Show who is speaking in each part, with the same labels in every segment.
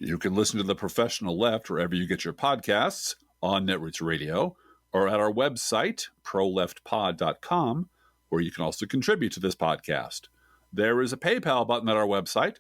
Speaker 1: You can listen to The Professional Left wherever you get your podcasts, on Netroots Radio, or at our website, proleftpod.com, where you can also contribute to this podcast. There is a PayPal button at our website,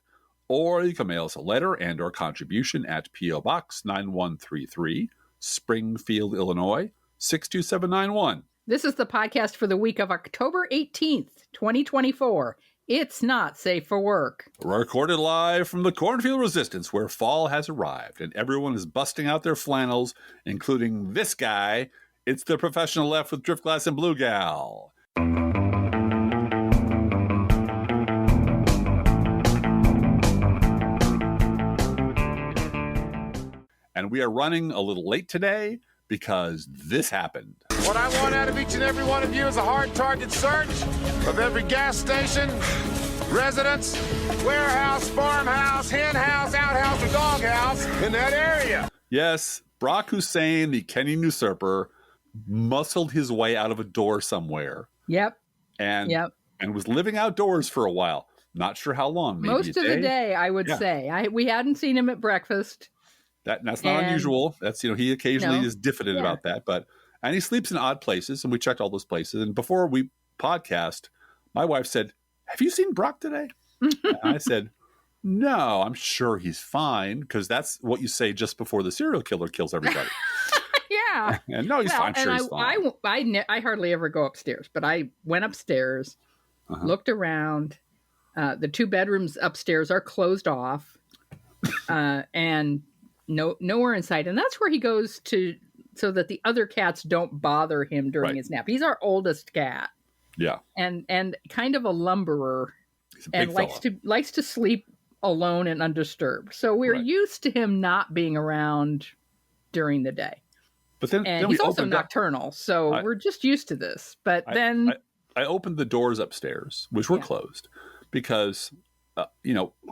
Speaker 1: or you can mail us a letter and or contribution at P.O. Box 9133, Springfield, Illinois, 62791.
Speaker 2: This is the podcast for the week of October 18th, 2024. It's not safe for work.
Speaker 1: Recorded live from the Cornfield Resistance, where fall has arrived and everyone is busting out their flannels, including this guy. It's the Professional Left with Driftglass and Blue Gal. And we are running a little late today because this happened.
Speaker 3: What I want out of each and every one of you is a hard target search of every gas station, residence, warehouse, farmhouse, hen house, outhouse, or doghouse in that area.
Speaker 1: Yes, Barack Hussein, the Kenyan usurper, muscled his way out of a door somewhere.
Speaker 2: Yep.
Speaker 1: And was living outdoors for a while. Not sure how long. Maybe
Speaker 2: most of the day, I would say. We hadn't seen him at breakfast.
Speaker 1: That's not unusual. That's, he occasionally is diffident about that. And he sleeps in odd places, and we checked all those places. And before we podcast, my wife said, "Have you seen Brock today?" And I said, "No, I'm sure he's fine," because that's what you say just before the serial killer kills everybody.
Speaker 2: Yeah.
Speaker 1: And no, he's fine. I'm sure he's fine.
Speaker 2: I hardly ever go upstairs, but I went upstairs, looked around. The two bedrooms upstairs are closed off, and nowhere in sight. And that's where he goes to, so that the other cats don't bother him during his nap. He's our oldest cat.
Speaker 1: Yeah.
Speaker 2: And kind of a lumberer.
Speaker 1: He's a big
Speaker 2: and likes to sleep alone and undisturbed. So we're used to him not being around during the day.
Speaker 1: But then
Speaker 2: he's also nocturnal, so we're just used to this. But then
Speaker 1: I opened the doors upstairs, which were closed, because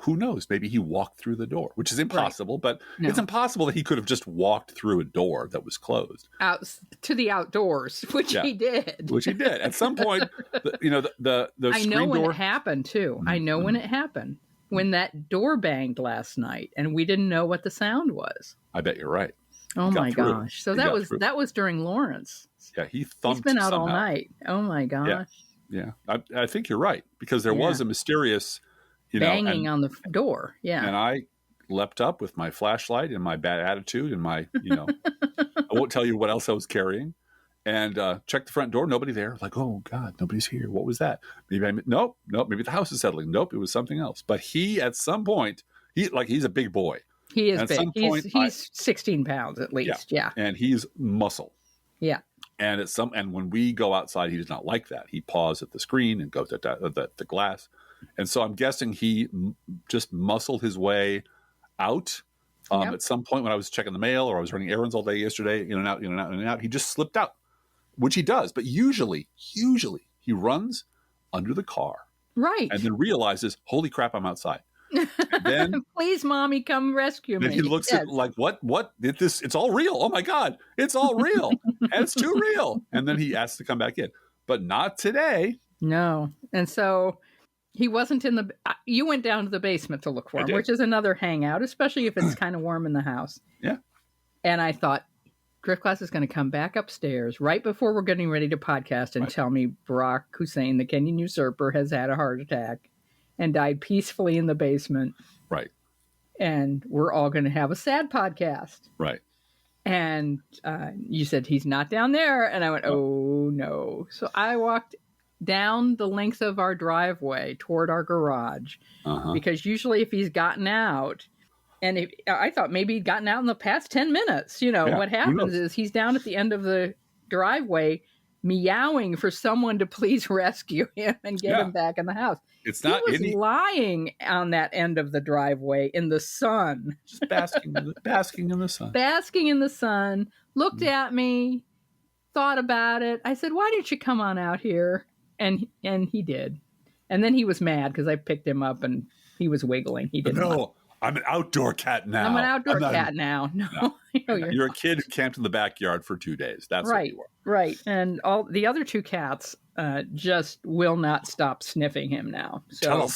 Speaker 1: who knows? Maybe he walked through the door, which is impossible. But it's impossible that he could have just walked through a door that was closed
Speaker 2: out to the outdoors, which he did.
Speaker 1: Which he did at some point. The
Speaker 2: I know when it happened too. Mm-hmm. I know when it happened, when that door banged last night, and we didn't know what the sound was.
Speaker 1: I bet you're right.
Speaker 2: Oh my gosh! So that was during Lawrence.
Speaker 1: Yeah, he thumped.
Speaker 2: He's been out
Speaker 1: somehow.
Speaker 2: all night. Oh my gosh!
Speaker 1: Yeah. I think you're right, because there was a mysterious
Speaker 2: banging on the door. Yeah,
Speaker 1: and I leapt up with my flashlight and my bad attitude and my I won't tell you what else I was carrying, and checked the front door. Nobody there. Like, oh God, nobody's here. What was that? Maybe nope. Maybe the house is settling. Nope, it was something else. But he, at some point, he's a big boy.
Speaker 2: He is big. He's 16 pounds at least. Yeah.
Speaker 1: And he's muscle.
Speaker 2: Yeah.
Speaker 1: And when we go outside, he does not like that. He paws at the screen and goes at the glass. And so I'm guessing he just muscled his way out. At some point when I was checking the mail, or I was running errands all day yesterday, in and out, he just slipped out, which he does. But usually he runs under the car.
Speaker 2: Right.
Speaker 1: And then realizes, holy crap, I'm outside. Then,
Speaker 2: please, mommy, come rescue me.
Speaker 1: And he looks at like, what? It's all real. Oh my God, it's all real, and it's too real. And then he asks to come back in, but not today.
Speaker 2: No. And so he wasn't in the. You went down to the basement to look for him, which is another hangout, especially if it's kind of warm in the house.
Speaker 1: Yeah.
Speaker 2: And I thought, Driftglass is going to come back upstairs right before we're getting ready to podcast and tell me Barack Hussein, the Kenyan usurper, has had a heart attack and died peacefully in the basement.
Speaker 1: Right.
Speaker 2: And we're all going to have a sad podcast.
Speaker 1: Right.
Speaker 2: And you said, he's not down there. And I went, oh, no. So I walked down the length of our driveway toward our garage. Because usually if he's gotten out, and I thought maybe he'd gotten out in the past 10 minutes. What happens is he's down at the end of the driveway meowing for someone to please rescue him and get him back in the house. He was lying on that end of the driveway in the sun.
Speaker 1: Just basking in the sun.
Speaker 2: Basking in the sun, looked at me, thought about it. I said, why didn't you come on out here? And he did. And then he was mad because I picked him up and he was wiggling. He didn't.
Speaker 1: No, I'm an outdoor cat now.
Speaker 2: I'm an outdoor cat now. No.
Speaker 1: You're a kid who camped in the backyard for 2 days. That's
Speaker 2: right,
Speaker 1: what you are.
Speaker 2: Right. And all the other two cats just will not stop sniffing him now. So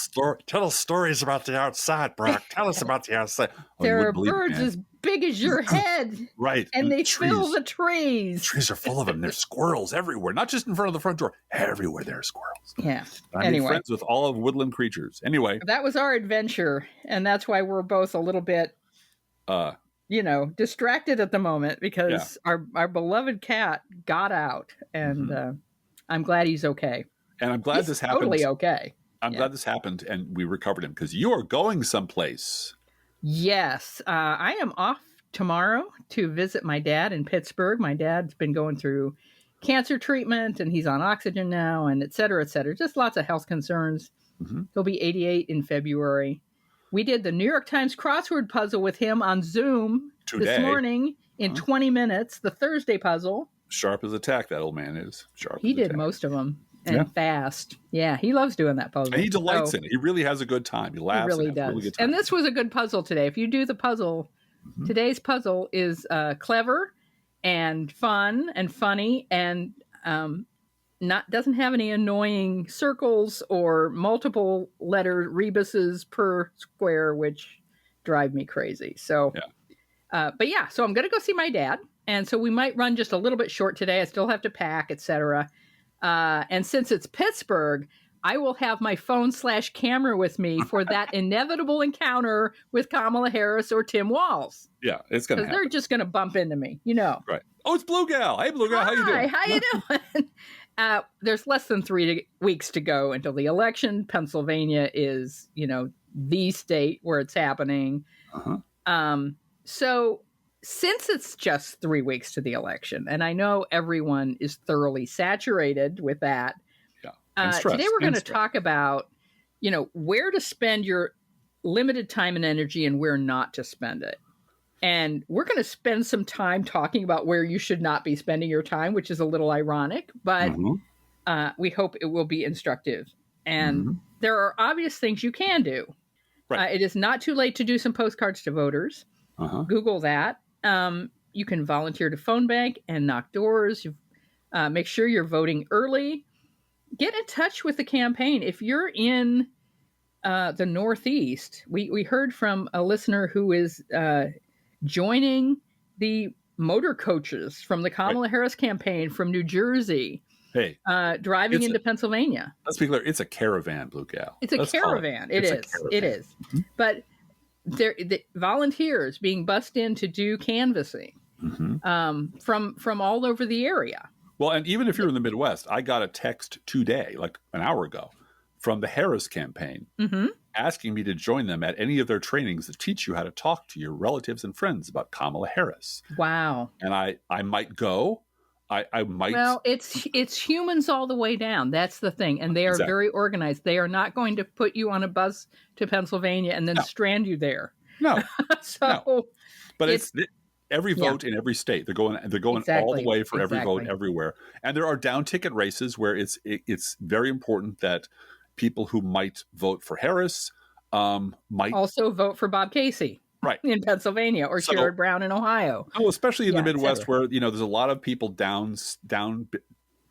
Speaker 4: Tell us stories about the outside, Brock. Tell us about the outside.
Speaker 2: There are birds as big as your head.
Speaker 1: Right.
Speaker 2: And they fill the trees.
Speaker 1: Trees are full of them. There's squirrels everywhere, not just in front of the front door. Everywhere there are squirrels.
Speaker 2: Yeah.
Speaker 1: I'm friends with all of woodland creatures. Anyway.
Speaker 2: That was our adventure. And that's why we're both a little bit, distracted at the moment because our beloved cat got out. And I'm glad he's okay.
Speaker 1: And I'm glad this happened.
Speaker 2: Totally okay.
Speaker 1: I'm glad this happened and we recovered him because you are going someplace.
Speaker 2: Yes. I am off tomorrow to visit my dad in Pittsburgh. My dad's been going through cancer treatment and he's on oxygen now and et cetera, et cetera. Just lots of health concerns. He'll be 88 in February. We did the New York Times crossword puzzle with him on Zoom this morning in 20 minutes, the Thursday puzzle.
Speaker 1: Sharp as a tack, that old man is. Sharp.
Speaker 2: He did most of them. And fast. Yeah, he loves doing that puzzle.
Speaker 1: And he delights in it. He really has a good time. He laughs.
Speaker 2: He really does. Really and this was a good puzzle today. If you do the puzzle, today's puzzle is clever and fun and funny and doesn't have any annoying circles or multiple letter rebuses per square, which drive me crazy. So, so I'm going to go see my dad. And so we might run just a little bit short today. I still have to pack, etc. And since it's Pittsburgh, I will have my phone/camera with me for that inevitable encounter with Kamala Harris or Tim Walz.
Speaker 1: Yeah, it's going to happen.
Speaker 2: They're just going to bump into me,
Speaker 1: Right. Oh, it's Blue Gal. Hey, Blue Gal, how you doing?
Speaker 2: How you doing? There's less than 3 weeks to go until the election. Pennsylvania is, the state where it's happening. So since it's just 3 weeks to the election, and I know everyone is thoroughly saturated with that, today we're going to talk about, where to spend your limited time and energy and where not to spend it. And we're going to spend some time talking about where you should not be spending your time, which is a little ironic, but we hope it will be instructive. And there are obvious things you can do. Right. It is not too late to do some postcards to voters. Google that. You can volunteer to phone bank and knock doors. Make sure you're voting early. Get in touch with the campaign. If you're in the Northeast, we heard from a listener who is joining the motor coaches from the Kamala Harris campaign from New Jersey.
Speaker 1: Hey,
Speaker 2: driving into Pennsylvania.
Speaker 1: Let's be clear. It's a caravan, Blue Gal.
Speaker 2: It's a caravan. It is. But the volunteers being bussed in to do canvassing from all over the area.
Speaker 1: Well, and even if you're in the Midwest, I got a text today, like an hour ago, from the Harris campaign asking me to join them at any of their trainings that teach you how to talk to your relatives and friends about Kamala Harris.
Speaker 2: Wow.
Speaker 1: And I might go. I might.
Speaker 2: Well, it's humans all the way down. That's the thing. And they are very organized. They are not going to put you on a bus to Pennsylvania and then strand you there.
Speaker 1: No.
Speaker 2: No.
Speaker 1: But it's every vote in every state. They're going all the way for every vote everywhere. And there are down ticket races where it's very important that people who might vote for Harris might also vote for Bob Casey. Right.
Speaker 2: In Pennsylvania or Sherrod Brown in Ohio.
Speaker 1: Oh, especially in the Midwest where, there's a lot of people down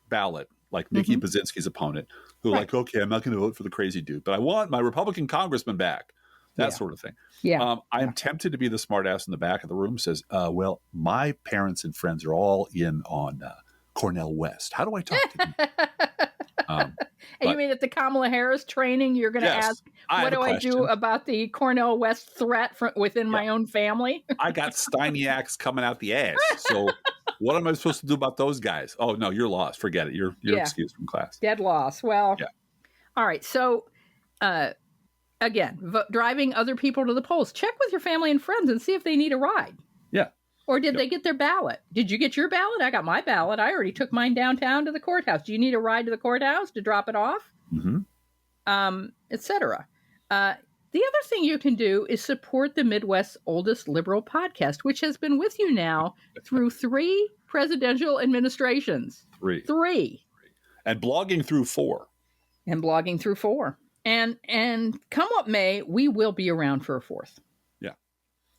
Speaker 1: ballot, like Nikki Baczynski's opponent, who are like, okay, I'm not going to vote for the crazy dude, but I want my Republican congressman back. That sort of thing.
Speaker 2: Yeah.
Speaker 1: I am tempted to be the smart ass in the back of the room who says, well, my parents and friends are all in on Cornell West. How do I talk to them?
Speaker 2: And you mean at the Kamala Harris training, you're going to ask, what do I do about the Cornell West threat within my own family?
Speaker 1: I got Steiniacs coming out the ass. So what am I supposed to do about those guys? Oh, no, you're lost. Forget it. You're excused from class.
Speaker 2: Dead loss. Well, all right. So, again, driving other people to the polls. Check with your family and friends and see if they need a ride.
Speaker 1: Yeah.
Speaker 2: Or did they get their ballot? Did you get your ballot? I got my ballot. I already took mine downtown to the courthouse. Do you need a ride to the courthouse to drop it off? Etc. The other thing you can do is support the Midwest's oldest liberal podcast, which has been with you now through 3 presidential administrations. 3.
Speaker 1: And blogging through 4.
Speaker 2: And come what may, we will be around for a 4th.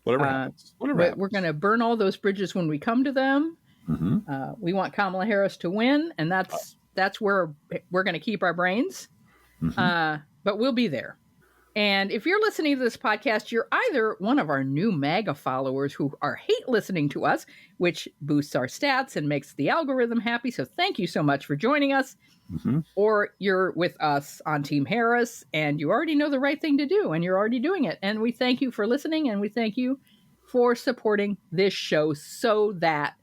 Speaker 1: Whatever happens. Whatever happens.
Speaker 2: We're going to burn all those bridges when we come to them. We want Kamala Harris to win, and that's where we're going to keep our brains. But we'll be there. And if you're listening to this podcast, you're either one of our new MAGA followers who are hate listening to us, which boosts our stats and makes the algorithm happy. So thank you so much for joining us. Or you're with us on Team Harris and you already know the right thing to do and you're already doing it. And we thank you for listening and we thank you for supporting this show so that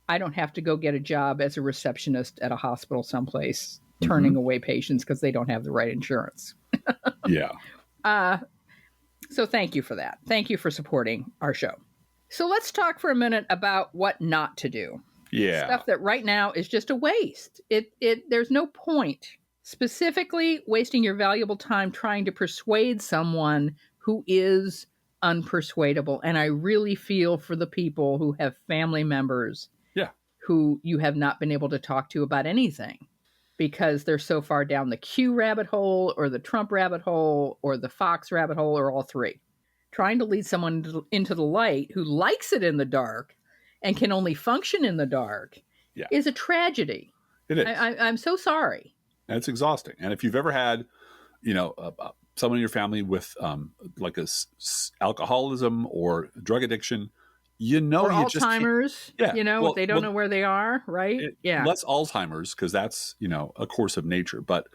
Speaker 2: I don't have to go get a job as a receptionist at a hospital someplace, turning away patients because they don't have the right insurance. So thank you for that. Thank you for supporting our show. So let's talk for a minute about what not to do. Stuff that right now is just a waste. There's no point. Specifically, wasting your valuable time trying to persuade someone who is unpersuadable. And I really feel for the people who have family members who you have not been able to talk to about anything because they're so far down the Q rabbit hole or the Trump rabbit hole or the Fox rabbit hole or all three. Trying to lead someone into the light who likes it in the dark and can only function in the dark is a tragedy.
Speaker 1: It is.
Speaker 2: I'm so sorry.
Speaker 1: And it's exhausting. And if you've ever had, someone in your family with like alcoholism or drug addiction,
Speaker 2: or Alzheimer's, they don't know where they are, right?
Speaker 1: Less Alzheimer's because that's, a course of nature. But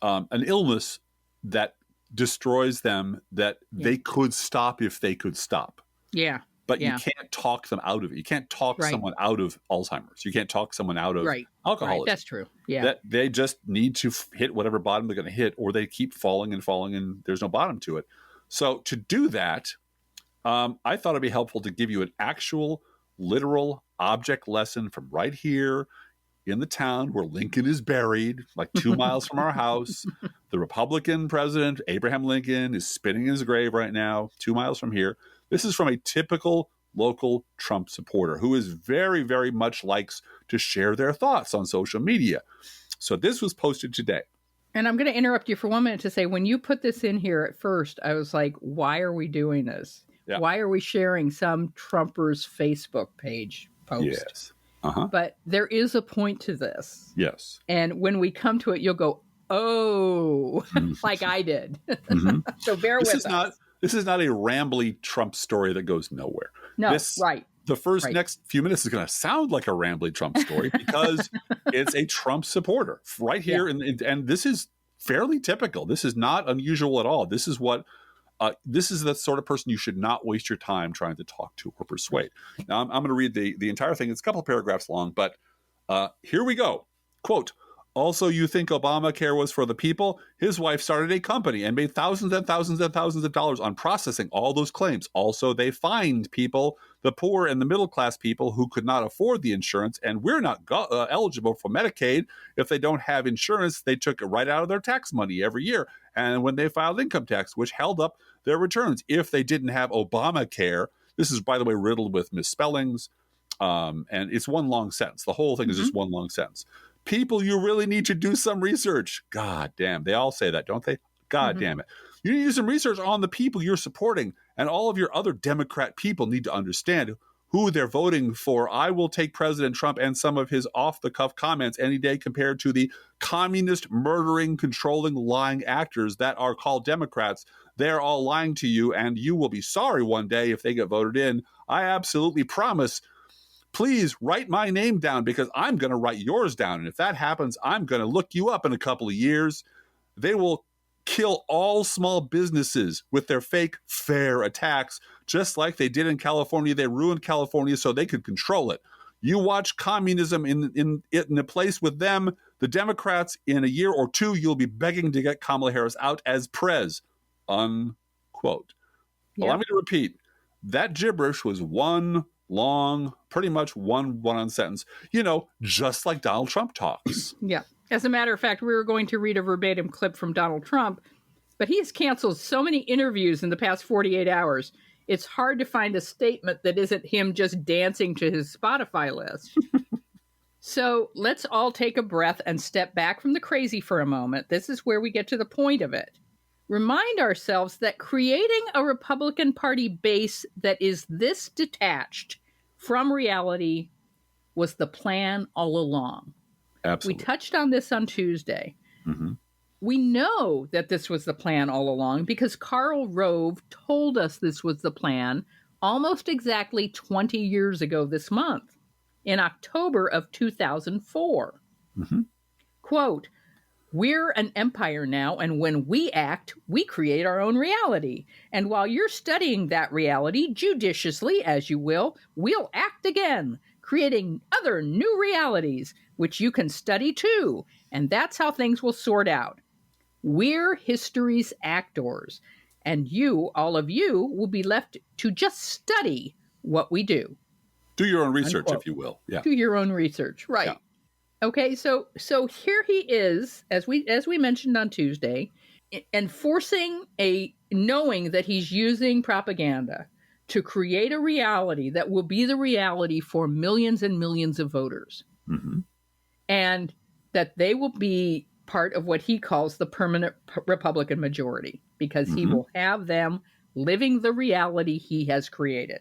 Speaker 1: an illness that destroys them that they could stop if they could stop. But you can't talk them out of it. You can't talk someone out of Alzheimer's. You can't talk someone out of alcoholism.
Speaker 2: That's true.
Speaker 1: That they just need to hit whatever bottom they're going to hit, or they keep falling and falling, and there's no bottom to it. So to do that, I thought it'd be helpful to give you an actual, literal object lesson from right here in the town where Lincoln is buried, like 2 miles from our house. The Republican president, Abraham Lincoln, is spinning in his grave right now, 2 miles from here. This is from a typical local Trump supporter who is very, very much likes to share their thoughts on social media. So this was posted today.
Speaker 2: And I'm going to interrupt you for 1 minute to say, when you put this in here at first, I was like, why are we doing this? Why are we sharing some Trumper's Facebook page post?
Speaker 1: Yes.
Speaker 2: But there is a point to this.
Speaker 1: Yes.
Speaker 2: And when we come to it, you'll go, oh, like I did. So bear with us.
Speaker 1: This is not a rambly Trump story that goes nowhere.
Speaker 2: No,
Speaker 1: The next few minutes is going to sound like a rambly Trump story because it's a Trump supporter right here. And this is fairly typical. This is not unusual at all. This is this is the sort of person you should not waste your time trying to talk to or persuade. Now, I'm going to read the entire thing. It's a couple of paragraphs long, but here we go. Quote, "Also, you think Obamacare was for the people? His wife started a company and made thousands and thousands and thousands of dollars on processing all those claims. Also, they fined people, the poor and the middle-class people who could not afford the insurance, and we're not eligible for Medicaid. If they don't have insurance, they took it right out of their tax money every year. And when they filed income tax, which held up their returns. If they didn't have Obamacare," this is, by the way, riddled with misspellings, and it's one long sentence. The whole thing is just one long sentence. "People, you really need to do some research." God damn. They all say that, don't they? God damn it. "You need to do some research on the people you're supporting, and all of your other Democrat people need to understand who they're voting for. I will take President Trump and some of his off-the-cuff comments any day compared to the communist, murdering, controlling, lying actors that are called Democrats. They're all lying to you, and you will be sorry one day if they get voted in. I absolutely promise. Please write my name down because I'm going to write yours down. And if that happens, I'm going to look you up in a couple of years. They will kill all small businesses with their fake fair attacks, just like they did in California. They ruined California so they could control it. You watch communism in a place with them, the Democrats, in a year or two, you'll be begging to get Kamala Harris out as prez." Unquote. Allow me to repeat. That gibberish was one long, pretty much one run-on sentence, just like Donald Trump talks.
Speaker 2: As a matter of fact, we were going to read a verbatim clip from Donald Trump, but he has canceled so many interviews in the past 48 hours. It's hard to find a statement that isn't him just dancing to his Spotify list. So let's all take a breath and step back from the crazy for a moment. This is where we get to the point of it. remind ourselves that creating a Republican Party base that is this detached from reality was the plan all along.
Speaker 1: Absolutely.
Speaker 2: We touched on this on Tuesday.
Speaker 1: Mm-hmm.
Speaker 2: We know that this was the plan all along because Karl Rove told us this was the plan almost exactly 20 years ago this month, in October of 2004.
Speaker 1: Mm-hmm.
Speaker 2: Quote, "We're an empire now, and when we act, we create our own reality. And while you're studying that reality judiciously, as you will, we'll act again, creating other new realities, which you can study too. And that's how things will sort out. We're history's actors, and you, all of you, will be left to just study what we do."
Speaker 1: Do your own research,
Speaker 2: Unquote.
Speaker 1: if you will. Yeah.
Speaker 2: Do your own research, right?
Speaker 1: Yeah.
Speaker 2: Okay, so here he is, as we mentioned on Tuesday, enforcing knowing that he's using propaganda to create a reality that will be the reality for millions and millions of voters,
Speaker 1: Mm-hmm.
Speaker 2: and that they will be part of what he calls the permanent Republican majority, because he will have them living the reality he has created.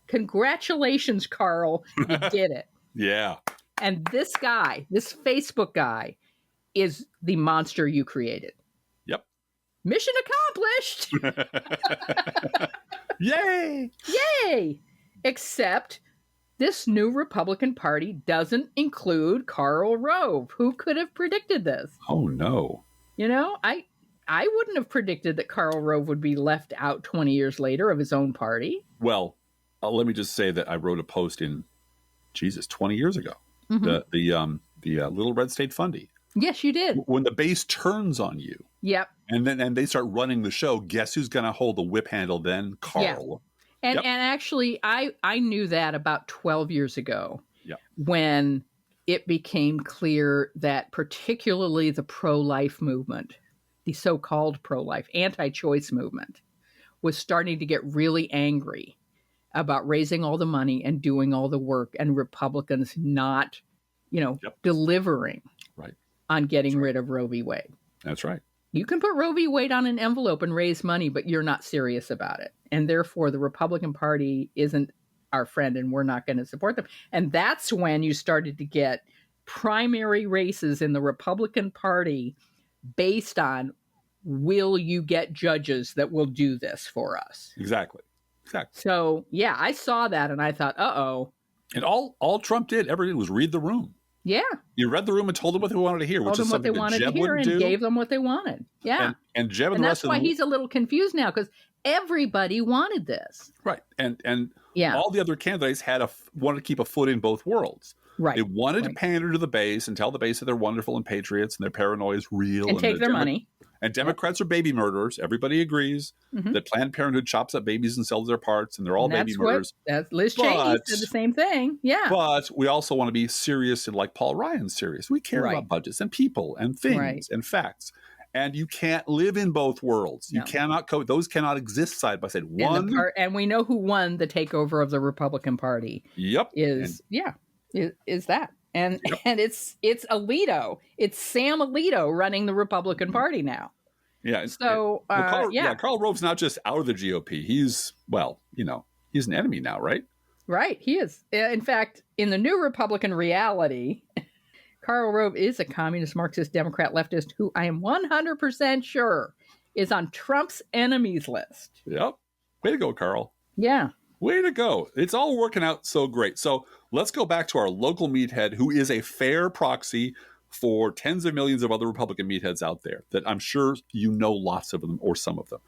Speaker 2: Congratulations, Karl, you did it.
Speaker 1: Yeah.
Speaker 2: And this guy, this Facebook guy, is the monster you created.
Speaker 1: Yep.
Speaker 2: Mission accomplished.
Speaker 1: Yay!
Speaker 2: Yay! Except this new Republican Party doesn't include Karl Rove. Who could have predicted this?
Speaker 1: Oh, no.
Speaker 2: You know, I wouldn't have predicted that Karl Rove would be left out 20 years later of his own party.
Speaker 1: Well, let me just say that I wrote a post in, 20 years ago.
Speaker 2: Mm-hmm.
Speaker 1: The Little Red State Fundy.
Speaker 2: Yes, you did.
Speaker 1: When the base turns on you.
Speaker 2: Yep.
Speaker 1: And they start running the show. Guess who's going to hold the whip handle then? Karl.
Speaker 2: Yeah. And actually, I knew that about 12 years ago.
Speaker 1: Yep.
Speaker 2: When it became clear that particularly the pro-life movement, the so-called pro-life, anti-choice movement, was starting to get really angry about raising all the money and doing all the work, and Republicans not, delivering on getting rid of Roe v. Wade.
Speaker 1: That's right.
Speaker 2: You can put Roe v. Wade on an envelope and raise money, but you're not serious about it. And therefore, the Republican Party isn't our friend, and we're not going to support them. And that's when you started to get primary races in the Republican Party based on, will you get judges that will do this for us?
Speaker 1: Exactly.
Speaker 2: So, yeah, I saw that and I thought, uh-oh.
Speaker 1: And all Trump did, ever did, was read the room.
Speaker 2: Yeah.
Speaker 1: You read the room and told them what they wanted to hear, which is something that Jeb wouldn't do.
Speaker 2: And gave them what they wanted. Yeah.
Speaker 1: And Jeb and the rest of them.
Speaker 2: That's why he's a little confused now, because everybody wanted this.
Speaker 1: Right. And all the other candidates wanted to keep a foot in both worlds.
Speaker 2: Right.
Speaker 1: They wanted to pander to the base and tell the base that they're wonderful and patriots and their paranoia is real.
Speaker 2: And take their money.
Speaker 1: And Democrats are baby murderers. Everybody agrees that Planned Parenthood chops up babies and sells their parts, and they're all baby murderers.
Speaker 2: Liz Cheney said the same thing. Yeah.
Speaker 1: But we also want to be serious, and like Paul Ryan's serious. We care about budgets and people and things and facts. And you can't live in both worlds. You cannot those cannot exist side by side.
Speaker 2: And we know who won the takeover of the Republican Party.
Speaker 1: Yep.
Speaker 2: Is that. And it's Alito. It's Sam Alito running the Republican Party now.
Speaker 1: Yeah.
Speaker 2: So
Speaker 1: Karl Rove's not just out of the GOP. He's he's an enemy now, right?
Speaker 2: Right. He is. In fact, in the new Republican reality, Karl Rove is a communist, Marxist, Democrat, leftist who I am 100% sure is on Trump's enemies list.
Speaker 1: Yep. Way to go, Karl.
Speaker 2: Yeah.
Speaker 1: Way to go. It's all working out so great. So let's go back to our local meathead, who is a fair proxy for tens of millions of other Republican meatheads out there that I'm sure lots of them or some of them.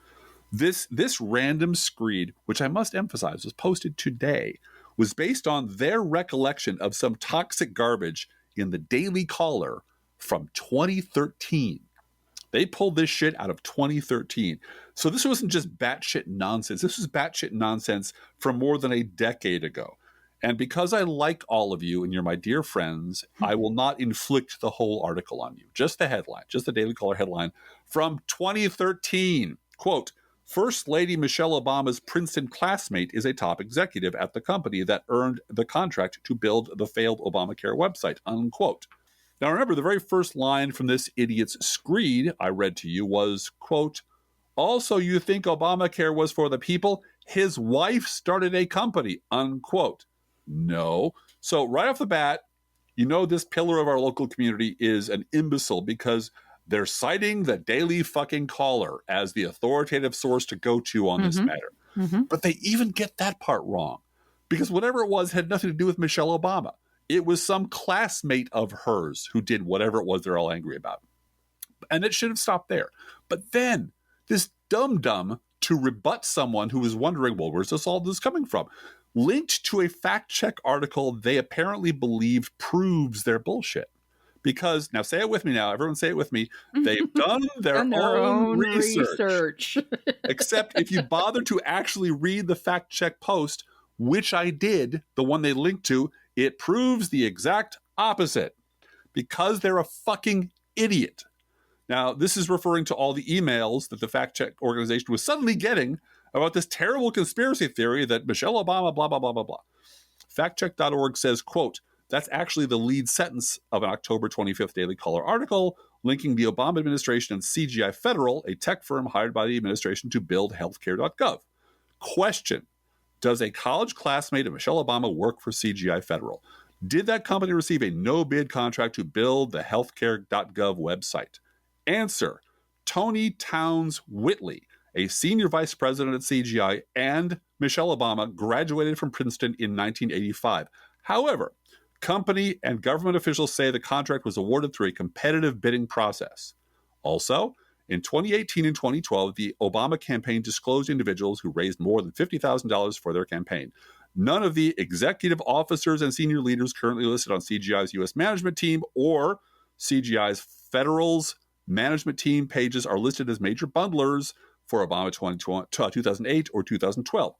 Speaker 1: This random screed, which I must emphasize was posted today, was based on their recollection of some toxic garbage in the Daily Caller from 2013. They pulled this shit out of 2013. So this wasn't just batshit nonsense. This was batshit nonsense from more than a decade ago. And because I like all of you and you're my dear friends, I will not inflict the whole article on you. Just the headline, just the Daily Caller headline from 2013. Quote, First Lady Michelle Obama's Princeton classmate is a top executive at the company that earned the contract to build the failed Obamacare website, unquote. Now, remember, the very first line from this idiot's screed I read to you was, quote, Also, you think Obamacare was for the people? His wife started a company, unquote. No. So right off the bat, you know this pillar of our local community is an imbecile because they're citing the Daily fucking Caller as the authoritative source to go to on this matter. But they even get that part wrong because whatever it was had nothing to do with Michelle Obama. It was some classmate of hers who did whatever it was they're all angry about. And it should have stopped there. But then this dum-dum to rebut someone who was wondering, well, where's all this coming from? Linked to a fact-check article they apparently believed proves their bullshit. Because, now say it with me now, everyone say it with me, they've done their own research. Except if you bother to actually read the fact-check post, which I did, the one they linked to, it proves the exact opposite. Because they're a fucking idiot. Now, this is referring to all the emails that the fact-check organization was suddenly getting about this terrible conspiracy theory that Michelle Obama, blah, blah, blah, blah, blah. Factcheck.org says, quote, that's actually the lead sentence of an October 25th Daily Caller article linking the Obama administration and CGI Federal, a tech firm hired by the administration to build healthcare.gov. Question, does a college classmate of Michelle Obama work for CGI Federal? Did that company receive a no-bid contract to build the healthcare.gov website? Answer, Tony Towns Whitley, a senior vice president at CGI, and Michelle Obama graduated from Princeton in 1985. However, company and government officials say the contract was awarded through a competitive bidding process. Also, in 2018 and 2012, the Obama campaign disclosed individuals who raised more than $50,000 for their campaign. None of the executive officers and senior leaders currently listed on CGI's U.S. management team or CGI's Federal's management team pages are listed as major bundlers for Obama 2008 or 2012.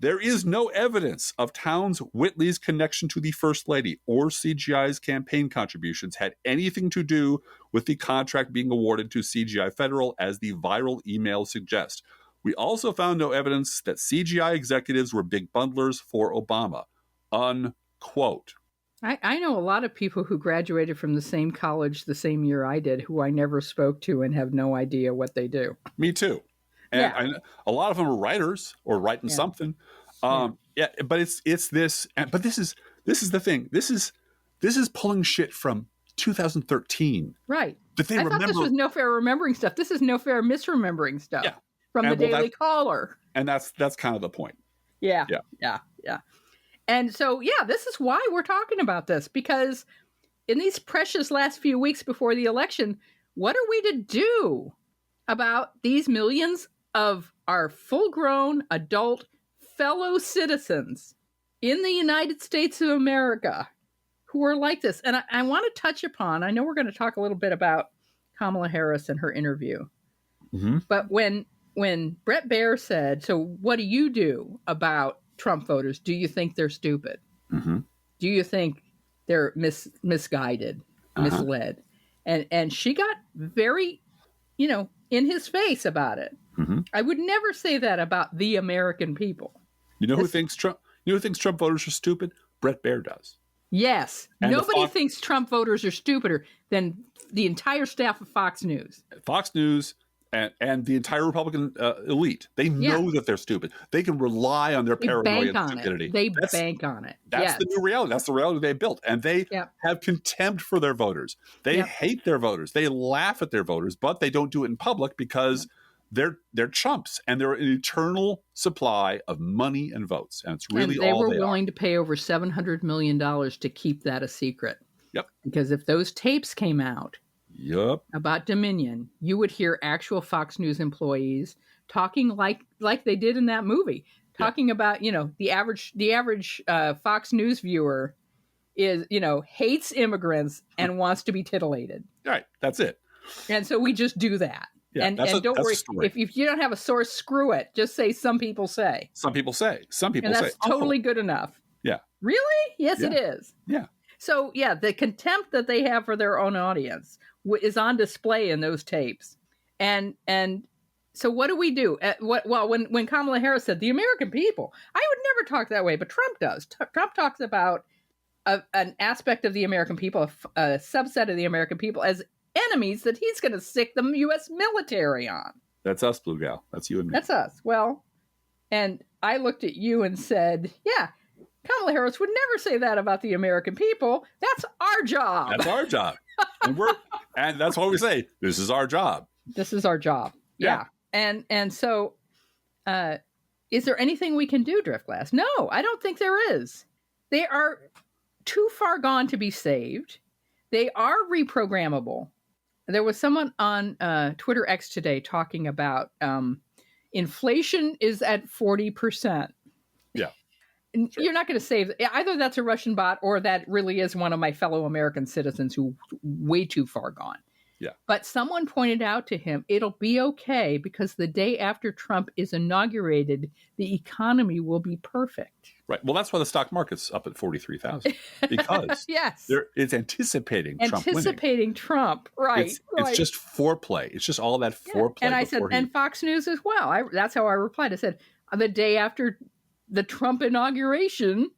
Speaker 1: There is no evidence of Towns Whitley's connection to the First Lady or CGI's campaign contributions had anything to do with the contract being awarded to CGI Federal, as the viral emails suggest. We also found no evidence that CGI executives were big bundlers for Obama. Unquote.
Speaker 2: I know a lot of people who graduated from the same college the same year I did who I never spoke to and have no idea what they do.
Speaker 1: Me too. And a lot of them are writers or writing something. But it's this. But this is the thing. This is pulling shit from 2013.
Speaker 2: Right.
Speaker 1: But they
Speaker 2: thought this was no fair remembering stuff. This is no fair misremembering stuff from the Daily Caller.
Speaker 1: And that's kind of the point.
Speaker 2: Yeah. And so, this is why we're talking about this, because in these precious last few weeks before the election, what are we to do about these millions of our full-grown adult fellow citizens in the United States of America who are like this? And I want to touch upon, I know we're going to talk a little bit about Kamala Harris and her interview. But when Bret Baier said, so what do you do about Trump voters? Do you think they're stupid? Do you think they're misguided, misled? And she got very, in his face about it. I would never say that about the American people.
Speaker 1: You know who thinks Trump voters are stupid? Bret Baier does.
Speaker 2: Yes. And nobody thinks Trump voters are stupider than the entire staff of Fox News.
Speaker 1: Fox News and the entire Republican elite. They know that they're stupid. They can rely on their paranoia and stupidity.
Speaker 2: They bank on it.
Speaker 1: That's the new reality. That's the reality they built. And they have contempt for their voters. They hate their voters. They laugh at their voters, but they don't do it in public because they're chumps, and they're an eternal supply of money and votes. And it's really all they are.
Speaker 2: They were willing to pay over $700 million to keep that a secret.
Speaker 1: Yep.
Speaker 2: Because if those tapes came out about Dominion, you would hear actual Fox News employees talking like they did in that movie, talking about, the average Fox News viewer is, hates immigrants and wants to be titillated.
Speaker 1: Right. That's it.
Speaker 2: And so we just do that. Yeah, and don't worry, if you don't have a source, screw it. Just say some people say.
Speaker 1: Some people say.
Speaker 2: And that's totally good enough.
Speaker 1: Yeah.
Speaker 2: Really? Yes, it is.
Speaker 1: Yeah.
Speaker 2: So, the contempt that they have for their own audience is on display in those tapes. And so what do we do? When Kamala Harris said, the American people, I would never talk that way, but Trump does. Trump talks about an aspect of the American people, a subset of the American people, as enemies that he's going to sick the U.S. military on.
Speaker 1: That's us, Blue Gal. That's you and me.
Speaker 2: That's us. Well, and I looked at you and said, yeah, Kamala Harris would never say that about the American people. That's our job.
Speaker 1: That's our job. And that's why we say, this is our job.
Speaker 2: This is our job. Yeah. And so is there anything we can do, Driftglass? No, I don't think there is. They are too far gone to be saved. They are reprogrammable. There was someone on Twitter X today talking about inflation is at 40%.
Speaker 1: Yeah.
Speaker 2: Sure. You're not going to save either. That's a Russian bot, or that really is one of my fellow American citizens who way too far gone.
Speaker 1: Yeah.
Speaker 2: But someone pointed out to him, it'll be okay because the day after Trump is inaugurated, the economy will be perfect.
Speaker 1: Right. Well, that's why the stock market's up at 43,000 because
Speaker 2: yes,
Speaker 1: it's anticipating
Speaker 2: Trump. Right.
Speaker 1: It's just foreplay. It's just all that foreplay.
Speaker 2: And I said, and Fox News as well. That's how I replied. I said, the day after the Trump inauguration,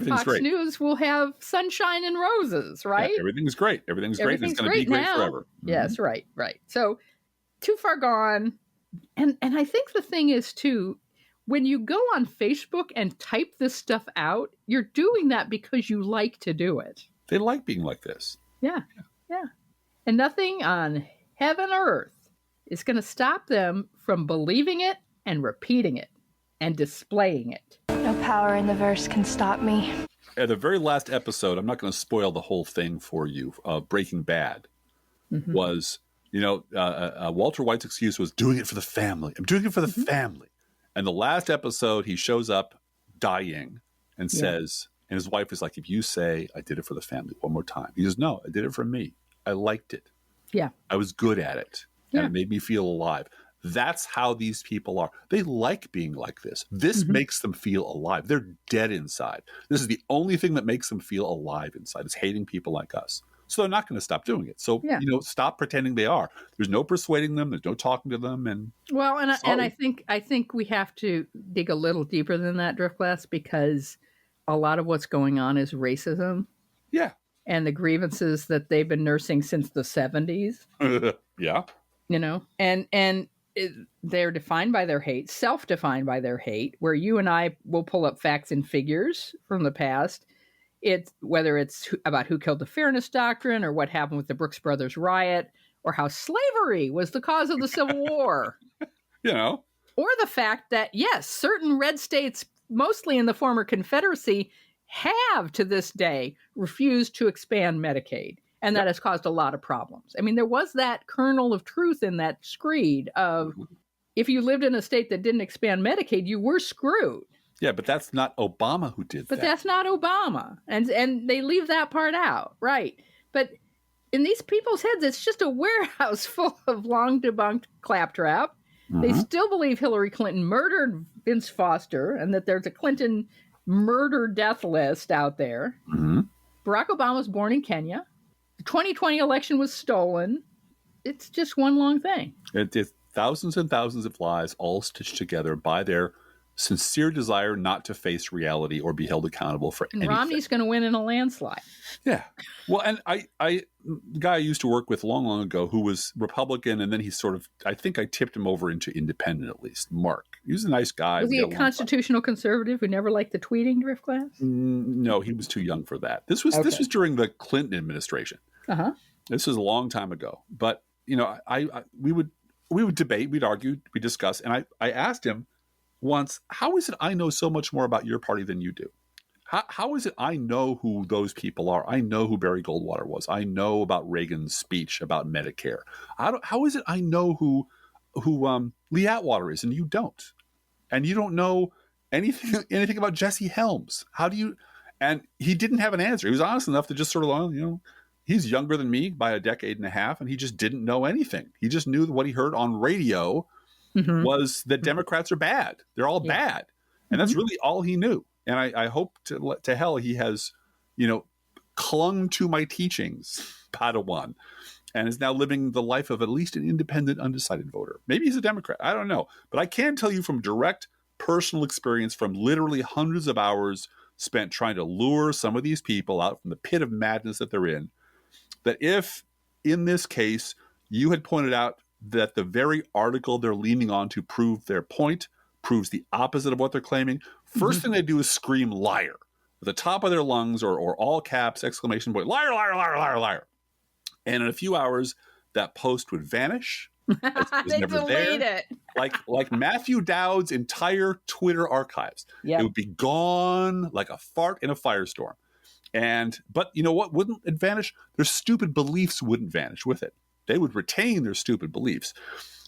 Speaker 2: Fox
Speaker 1: great.
Speaker 2: News will have sunshine and roses, right?
Speaker 1: Yeah, everything's great. Everything's great. And it's going to be great forever. Mm-hmm.
Speaker 2: Yes, right. So too far gone. And I think the thing is, too, when you go on Facebook and type this stuff out, you're doing that because you like to do it.
Speaker 1: They like being like this.
Speaker 2: Yeah. And nothing on heaven or earth is going to stop them from believing it and repeating it and displaying it.
Speaker 5: No power in the verse can stop me.
Speaker 1: At the very last episode, I'm not going to spoil the whole thing for you, Breaking Bad, was, Walter White's excuse was doing it for the family. I'm doing it for the family. And the last episode, he shows up dying and says, and his wife is like, if you say I did it for the family one more time. He goes, no, I did it for me. I liked it.
Speaker 2: Yeah.
Speaker 1: I was good at it. And it made me feel alive. That's how these people are. They like being like this. This makes them feel alive. They're dead inside. This is the only thing that makes them feel alive inside, is hating people like us. So they're not going to stop doing it. So, stop pretending they are. There's no persuading them. There's no talking to them. And
Speaker 2: I think we have to dig a little deeper than that, Driftglass, because a lot of what's going on is racism.
Speaker 1: Yeah.
Speaker 2: And the grievances that they've been nursing since the 70s.
Speaker 1: Yeah.
Speaker 2: And they're defined by their hate, self-defined by their hate, where you and I will pull up facts and figures from the past. Whether it's about who killed the Fairness Doctrine, or what happened with the Brooks Brothers riot, or how slavery was the cause of the Civil War. Or the fact that, yes, certain red states, mostly in the former Confederacy, have to this day refused to expand Medicaid. And that has caused a lot of problems. I mean, there was that kernel of truth in that screed of if you lived in a state that didn't expand Medicaid, you were screwed.
Speaker 1: Yeah, but that's not Obama who did that.
Speaker 2: But that's not Obama. And they leave that part out. Right. But in these people's heads, it's just a warehouse full of long debunked claptrap. They still believe Hillary Clinton murdered Vince Foster and that there's a Clinton murder death list out there. Barack Obama was born in Kenya. The 2020 election was stolen. It's just one long thing.
Speaker 1: It's thousands and thousands of lies all stitched together by their sincere desire not to face reality or be held accountable for anything.
Speaker 2: Romney's going to win in a landslide.
Speaker 1: Yeah. Well, and the guy I used to work with long ago who was Republican, and then he I think I tipped him over into independent at least, Mark. He was a nice guy.
Speaker 2: Was he a constitutional conservative who never liked the tweeting, Driftglass?
Speaker 1: No, he was too young for that. This was during the Clinton administration. This was a long time ago. But, we would debate, we'd argue, we'd discuss, and I asked him once, how is it I know so much more about your party than you do? How is it I know who those people are? I know who Barry Goldwater was. I know about Reagan's speech about Medicare. How is it I know who Lee Atwater is and you don't? And you don't know anything about Jesse Helms. How do you? And he didn't have an answer. He was honest enough to just sort of, he's younger than me by a decade and a half, and he just didn't know anything. He just knew what he heard on radio was that Democrats are bad. They're all bad. And that's really all he knew. And I hope to hell he has, clung to my teachings, Padawan, and is now living the life of at least an independent, undecided voter. Maybe he's a Democrat. I don't know. But I can tell you from direct personal experience, from literally hundreds of hours spent trying to lure some of these people out from the pit of madness that they're in, that if, in this case, you had pointed out that the very article they're leaning on to prove their point proves the opposite of what they're claiming, first thing they do is scream liar at the top of their lungs, or all caps, exclamation point, liar, liar, liar, liar, liar. And in a few hours, that post would vanish.
Speaker 2: They delete it.
Speaker 1: like Matthew Dowd's entire Twitter archives. Yep. It would be gone like a fart in a firestorm. But you know what wouldn't it vanish? Their stupid beliefs wouldn't vanish with it. They would retain their stupid beliefs.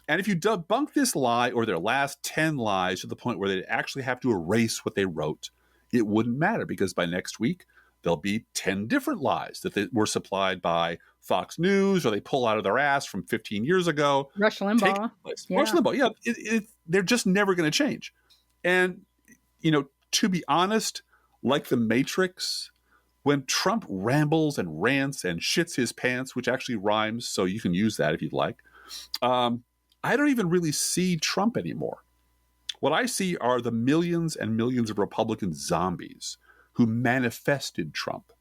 Speaker 1: And if you debunk this lie or their last 10 lies to the point where they actually have to erase what they wrote, it wouldn't matter, because by next week, there'll be 10 different lies that they were supplied by Fox News, or they pull out of their ass from 15 years ago.
Speaker 2: Rush Limbaugh.
Speaker 1: Rush Limbaugh, yeah. They're just never going to change. And, to be honest, like the Matrix, when Trump rambles and rants and shits his pants, which actually rhymes, so you can use that if you'd like, I don't even really see Trump anymore. What I see are the millions and millions of Republican zombies who manifested Trump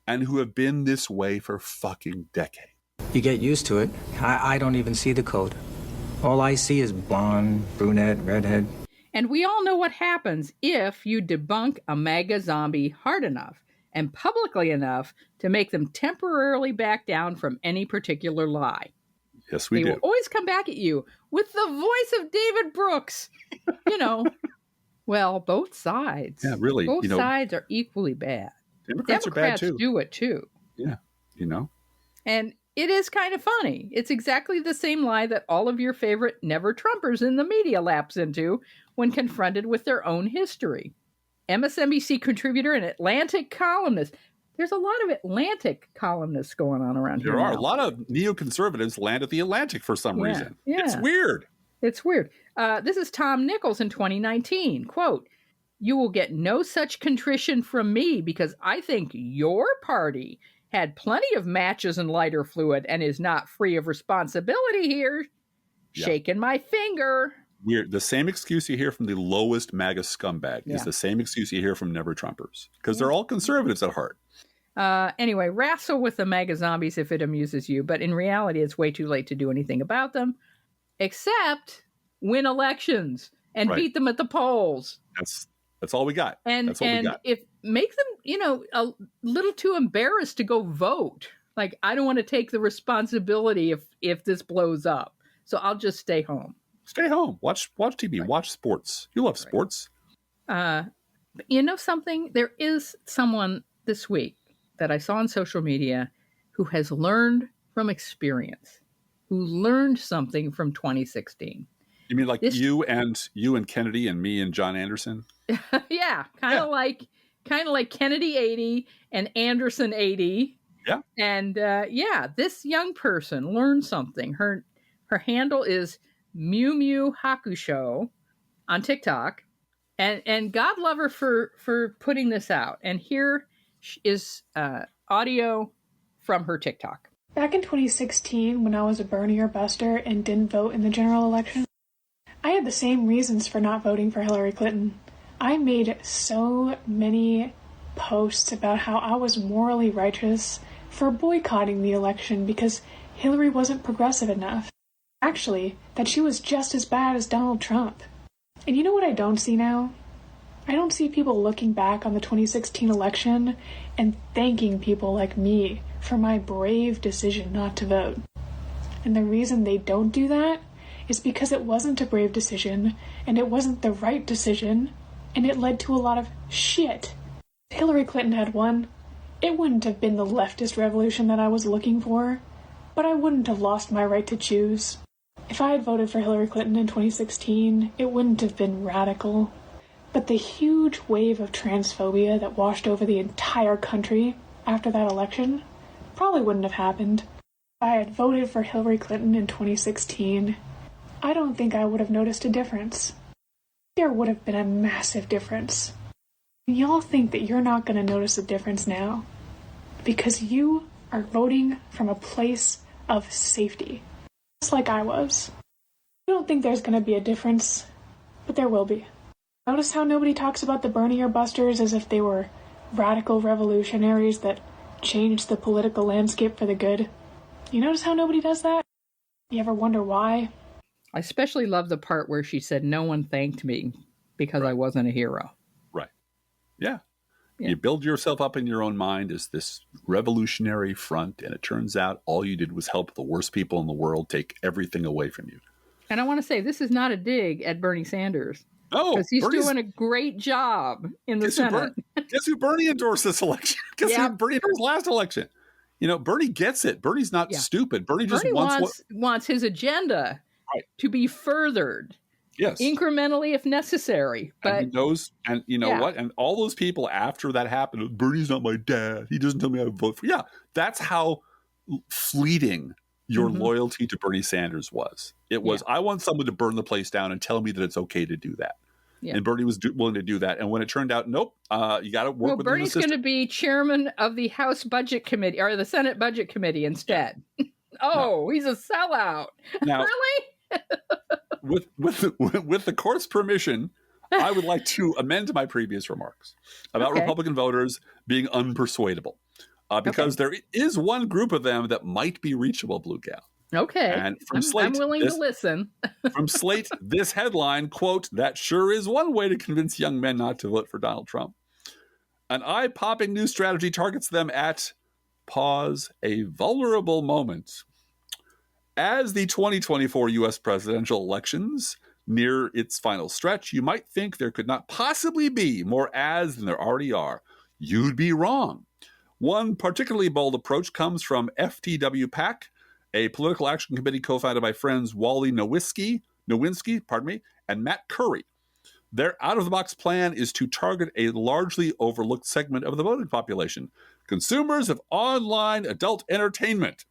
Speaker 1: and who have been this way for fucking decades.
Speaker 6: You get used to it. I don't even see the code. All I see is blonde, brunette, redhead.
Speaker 2: And we all know what happens if you debunk a MAGA zombie hard enough and publicly enough to make them temporarily back down from any particular lie.
Speaker 1: Yes, we do.
Speaker 2: They will always come back at you with the voice of David Brooks. Well, both sides.
Speaker 1: Yeah, really.
Speaker 2: Both sides are equally bad.
Speaker 1: Democrats are bad too.
Speaker 2: Do it too.
Speaker 1: Yeah,
Speaker 2: And it is kind of funny. It's exactly the same lie that all of your favorite never-Trumpers in the media lapse into when confronted with their own history. MSNBC contributor and Atlantic columnist. There's a lot of Atlantic columnists going on around here.
Speaker 1: There are a lot of neoconservatives land at the Atlantic for some reason.
Speaker 2: Yeah.
Speaker 1: It's weird.
Speaker 2: It's weird. This is Tom Nichols in 2019. Quote, "You will get no such contrition from me because I think your party had plenty of matches and lighter fluid and is not free of responsibility here." Yeah. Shaking my finger.
Speaker 1: Weird. The same excuse you hear from the lowest MAGA scumbag is the same excuse you hear from never-Trumpers, because they're all conservatives at heart.
Speaker 2: Anyway, wrestle with the MAGA zombies if it amuses you, but in reality, it's way too late to do anything about them, except win elections and beat them at the polls.
Speaker 1: That's all we got. That's all we got.
Speaker 2: If make them, a little too embarrassed to go vote. Like, I don't want to take the responsibility if this blows up, so I'll just stay home.
Speaker 1: Stay home. Watch TV. Watch sports. You love sports.
Speaker 2: But you know something? There is someone this week that I saw on social media who has learned from experience, who learned something from 2016.
Speaker 1: You mean like you and Kennedy and me and John Anderson?
Speaker 2: Yeah, kind of like Kennedy 80 and Anderson 80.
Speaker 1: Yeah.
Speaker 2: And this young person learned something. Her handle is Mew Mew Hakusho on TikTok, and God love her for putting this out. And here is audio from her TikTok.
Speaker 7: Back in 2016, when I was a Bernie or buster and didn't vote in the general election, I had the same reasons for not voting for Hillary Clinton. I made so many posts about how I was morally righteous for boycotting the election because Hillary wasn't progressive enough. Actually, that she was just as bad as Donald Trump. And you know what I don't see now? I don't see people looking back on the 2016 election and thanking people like me for my brave decision not to vote. And the reason they don't do that is because it wasn't a brave decision, and it wasn't the right decision, and it led to a lot of shit. If Hillary Clinton had won, it wouldn't have been the leftist revolution that I was looking for, but I wouldn't have lost my right to choose. If I had voted for Hillary Clinton in 2016, it wouldn't have been radical. But the huge wave of transphobia that washed over the entire country after that election probably wouldn't have happened. If I had voted for Hillary Clinton in 2016, I don't think I would have noticed a difference. There would have been a massive difference. And y'all think that you're not going to notice a difference now because you are voting from a place of safety. Just like I was. I don't think there's going to be a difference, but there will be. Notice how nobody talks about the Bernie or busters as if they were radical revolutionaries that changed the political landscape for the good? You notice how nobody does that? You ever wonder why?
Speaker 2: I especially love the part where she said, "No one thanked me because I wasn't a hero."
Speaker 1: Right. Yeah. You build yourself up in your own mind as this revolutionary front, and it turns out all you did was help the worst people in the world take everything away from you.
Speaker 2: And I want to say, this is not a dig at Bernie Sanders.
Speaker 1: Oh,
Speaker 2: because he's doing a great job in the Senate.
Speaker 1: Guess who Bernie endorsed this election? Guess who Bernie endorsed last election? You know, Bernie gets it. Bernie's not stupid. Bernie just
Speaker 2: wants his agenda to be furthered.
Speaker 1: Yes.
Speaker 2: Incrementally if necessary. But
Speaker 1: and he knows, and you know what? And all those people after that happened, Bernie's not my dad. He doesn't tell me how to vote for. Yeah, that's how fleeting your loyalty to Bernie Sanders was. It was, I want someone to burn the place down and tell me that it's okay to do that. Yeah. And Bernie was willing to do that. And when it turned out, nope, you got to work with
Speaker 2: Bernie's going to be chairman of the House Budget Committee or the Senate Budget Committee instead. He's a sellout.
Speaker 1: Now,
Speaker 2: really?
Speaker 1: with the court's permission, I would like to amend my previous remarks about Republican voters being unpersuadable, because there is one group of them that might be reachable, Blue Gal.
Speaker 2: Okay,
Speaker 1: and from Slate,
Speaker 2: I'm willing to listen.
Speaker 1: From Slate, this headline, quote, "That sure is one way to convince young men not to vote for Donald Trump. An eye-popping new strategy targets them at, pause, a vulnerable moment. As the 2024 U.S. presidential elections near its final stretch, you might think there could not possibly be more ads than there already are. You'd be wrong. One particularly bold approach comes from FTW PAC, a political action committee co-founded by friends Wally Nowinski, and Matt Curry. Their out-of-the-box plan is to target a largely overlooked segment of the voting population, consumers of online adult entertainment,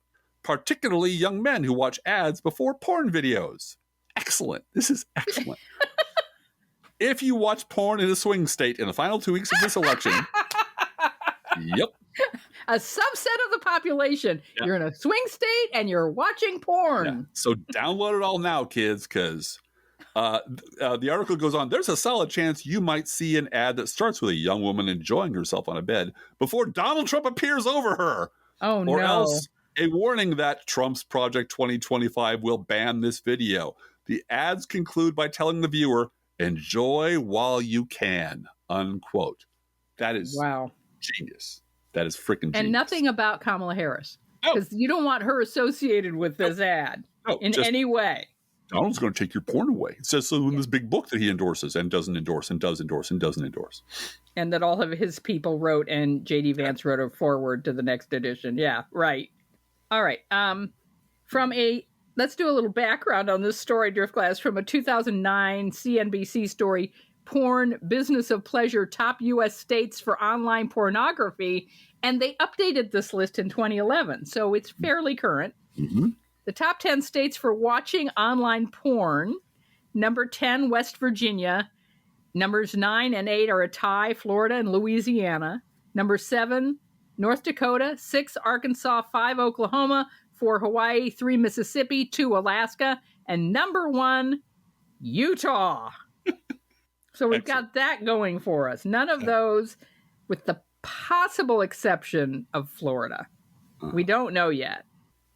Speaker 1: particularly young men who watch ads before porn videos." Excellent. This is excellent. If you watch porn in a swing state in the final 2 weeks of this election, yep.
Speaker 2: A subset of the population. Yep. You're in a swing state and you're watching porn.
Speaker 1: Yeah. So download it all now, kids, because the article goes on. There's a solid chance you might see an ad that starts with a young woman enjoying herself on a bed before Donald Trump appears over her.
Speaker 2: Oh, no.
Speaker 1: Or else a warning that Trump's Project 2025 will ban this video. The ads conclude by telling the viewer, "Enjoy while you can," unquote. That is genius. That is freaking genius.
Speaker 2: And nothing about Kamala Harris. Because you don't want her associated with this ad in any way.
Speaker 1: Donald's going to take your porn away. It says so in this big book that he endorses and doesn't endorse and does endorse and doesn't endorse.
Speaker 2: And that all of his people wrote and J.D. Vance wrote a foreword to the next edition. Yeah, right. All right. Let's do a little background on this story, Driftglass, from a 2009 CNBC story, Porn Business of Pleasure, Top U.S. States for Online Pornography. And they updated this list in 2011, so it's fairly current. Mm-hmm. The top 10 states for watching online porn. Number 10, West Virginia. Numbers 9 and 8 are a tie, Florida and Louisiana. Number 7, North Dakota. 6, Arkansas. 5, Oklahoma. 4, Hawaii. 3, Mississippi. 2, Alaska. And number 1, Utah. So we've got that going for us. None of those, with the possible exception of Florida. We don't know yet.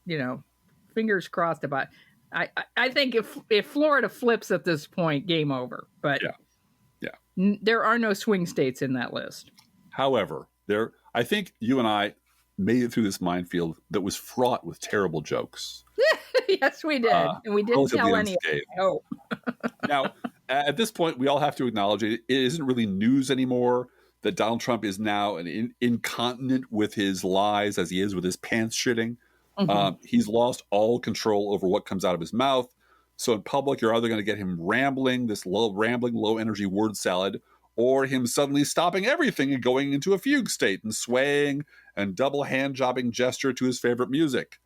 Speaker 2: You know, fingers crossed about it. I think if Florida flips at this point, game over. But there are no swing states in that list.
Speaker 1: However, I think you and I made it through this minefield that was fraught with terrible jokes.
Speaker 2: Yes, we did. And we didn't tell any of it. Oh.
Speaker 1: Now, at this point, we all have to acknowledge it isn't really news anymore that Donald Trump is now incontinent with his lies as he is with his pants shitting. Mm-hmm. He's lost all control over what comes out of his mouth. So in public, you're either going to get him rambling, this low energy word salad, or him suddenly stopping everything and going into a fugue state and swaying and double hand jobbing gesture to his favorite music.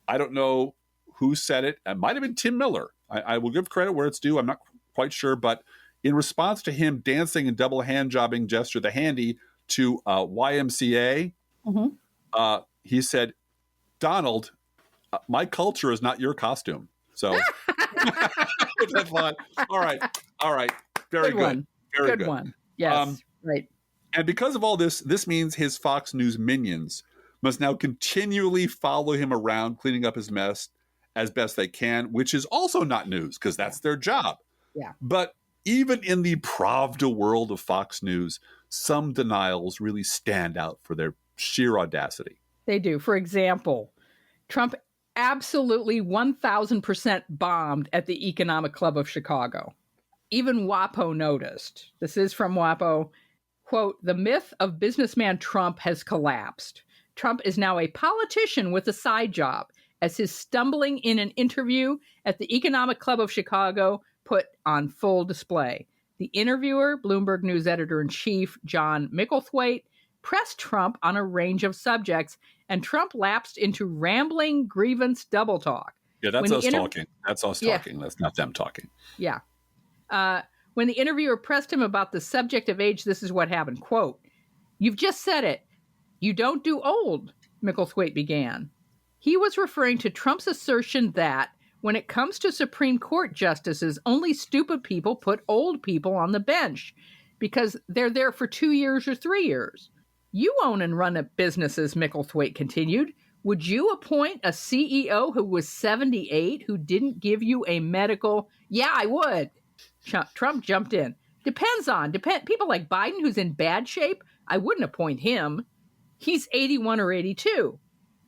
Speaker 1: I don't know who said it. It might have been Tim Miller. I will give credit where it's due. I'm not quite sure, but in response to him dancing and double hand jobbing gesture the handy to YMCA, he said, "Donald, my culture is not your costume." So I thought, all right, very good. Very good
Speaker 2: one. Yes, right.
Speaker 1: And because of all this means his Fox News minions must now continually follow him around, cleaning up his mess, as best they can, which is also not news because that's their job.
Speaker 2: Yeah.
Speaker 1: But even in the Pravda world of Fox News, some denials really stand out for their sheer audacity.
Speaker 2: They do. For example, Trump absolutely 1,000% bombed at the Economic Club of Chicago. Even WAPO noticed. This is from WAPO. Quote, the myth of businessman Trump has collapsed. Trump is now a politician with a side job, as his stumbling in an interview at the Economic Club of Chicago put on full display. The interviewer, Bloomberg News editor-in-chief John Micklethwaite, pressed Trump on a range of subjects, and Trump lapsed into rambling grievance double talk.
Speaker 1: Yeah, that's us talking. That's us talking. Yeah. That's not them talking.
Speaker 2: Yeah. When the interviewer pressed him about the subject of age, this is what happened. Quote, you've just said it. You don't do old, Micklethwaite began. He was referring to Trump's assertion that when it comes to Supreme Court justices, only stupid people put old people on the bench because they're there for 2 years or 3 years. You own and run businesses, Micklethwaite continued. Would you appoint a CEO who was 78 who didn't give you a medical? Yeah, I would. Trump jumped in. Depends. People like Biden, who's in bad shape, I wouldn't appoint him. He's 81 or 82.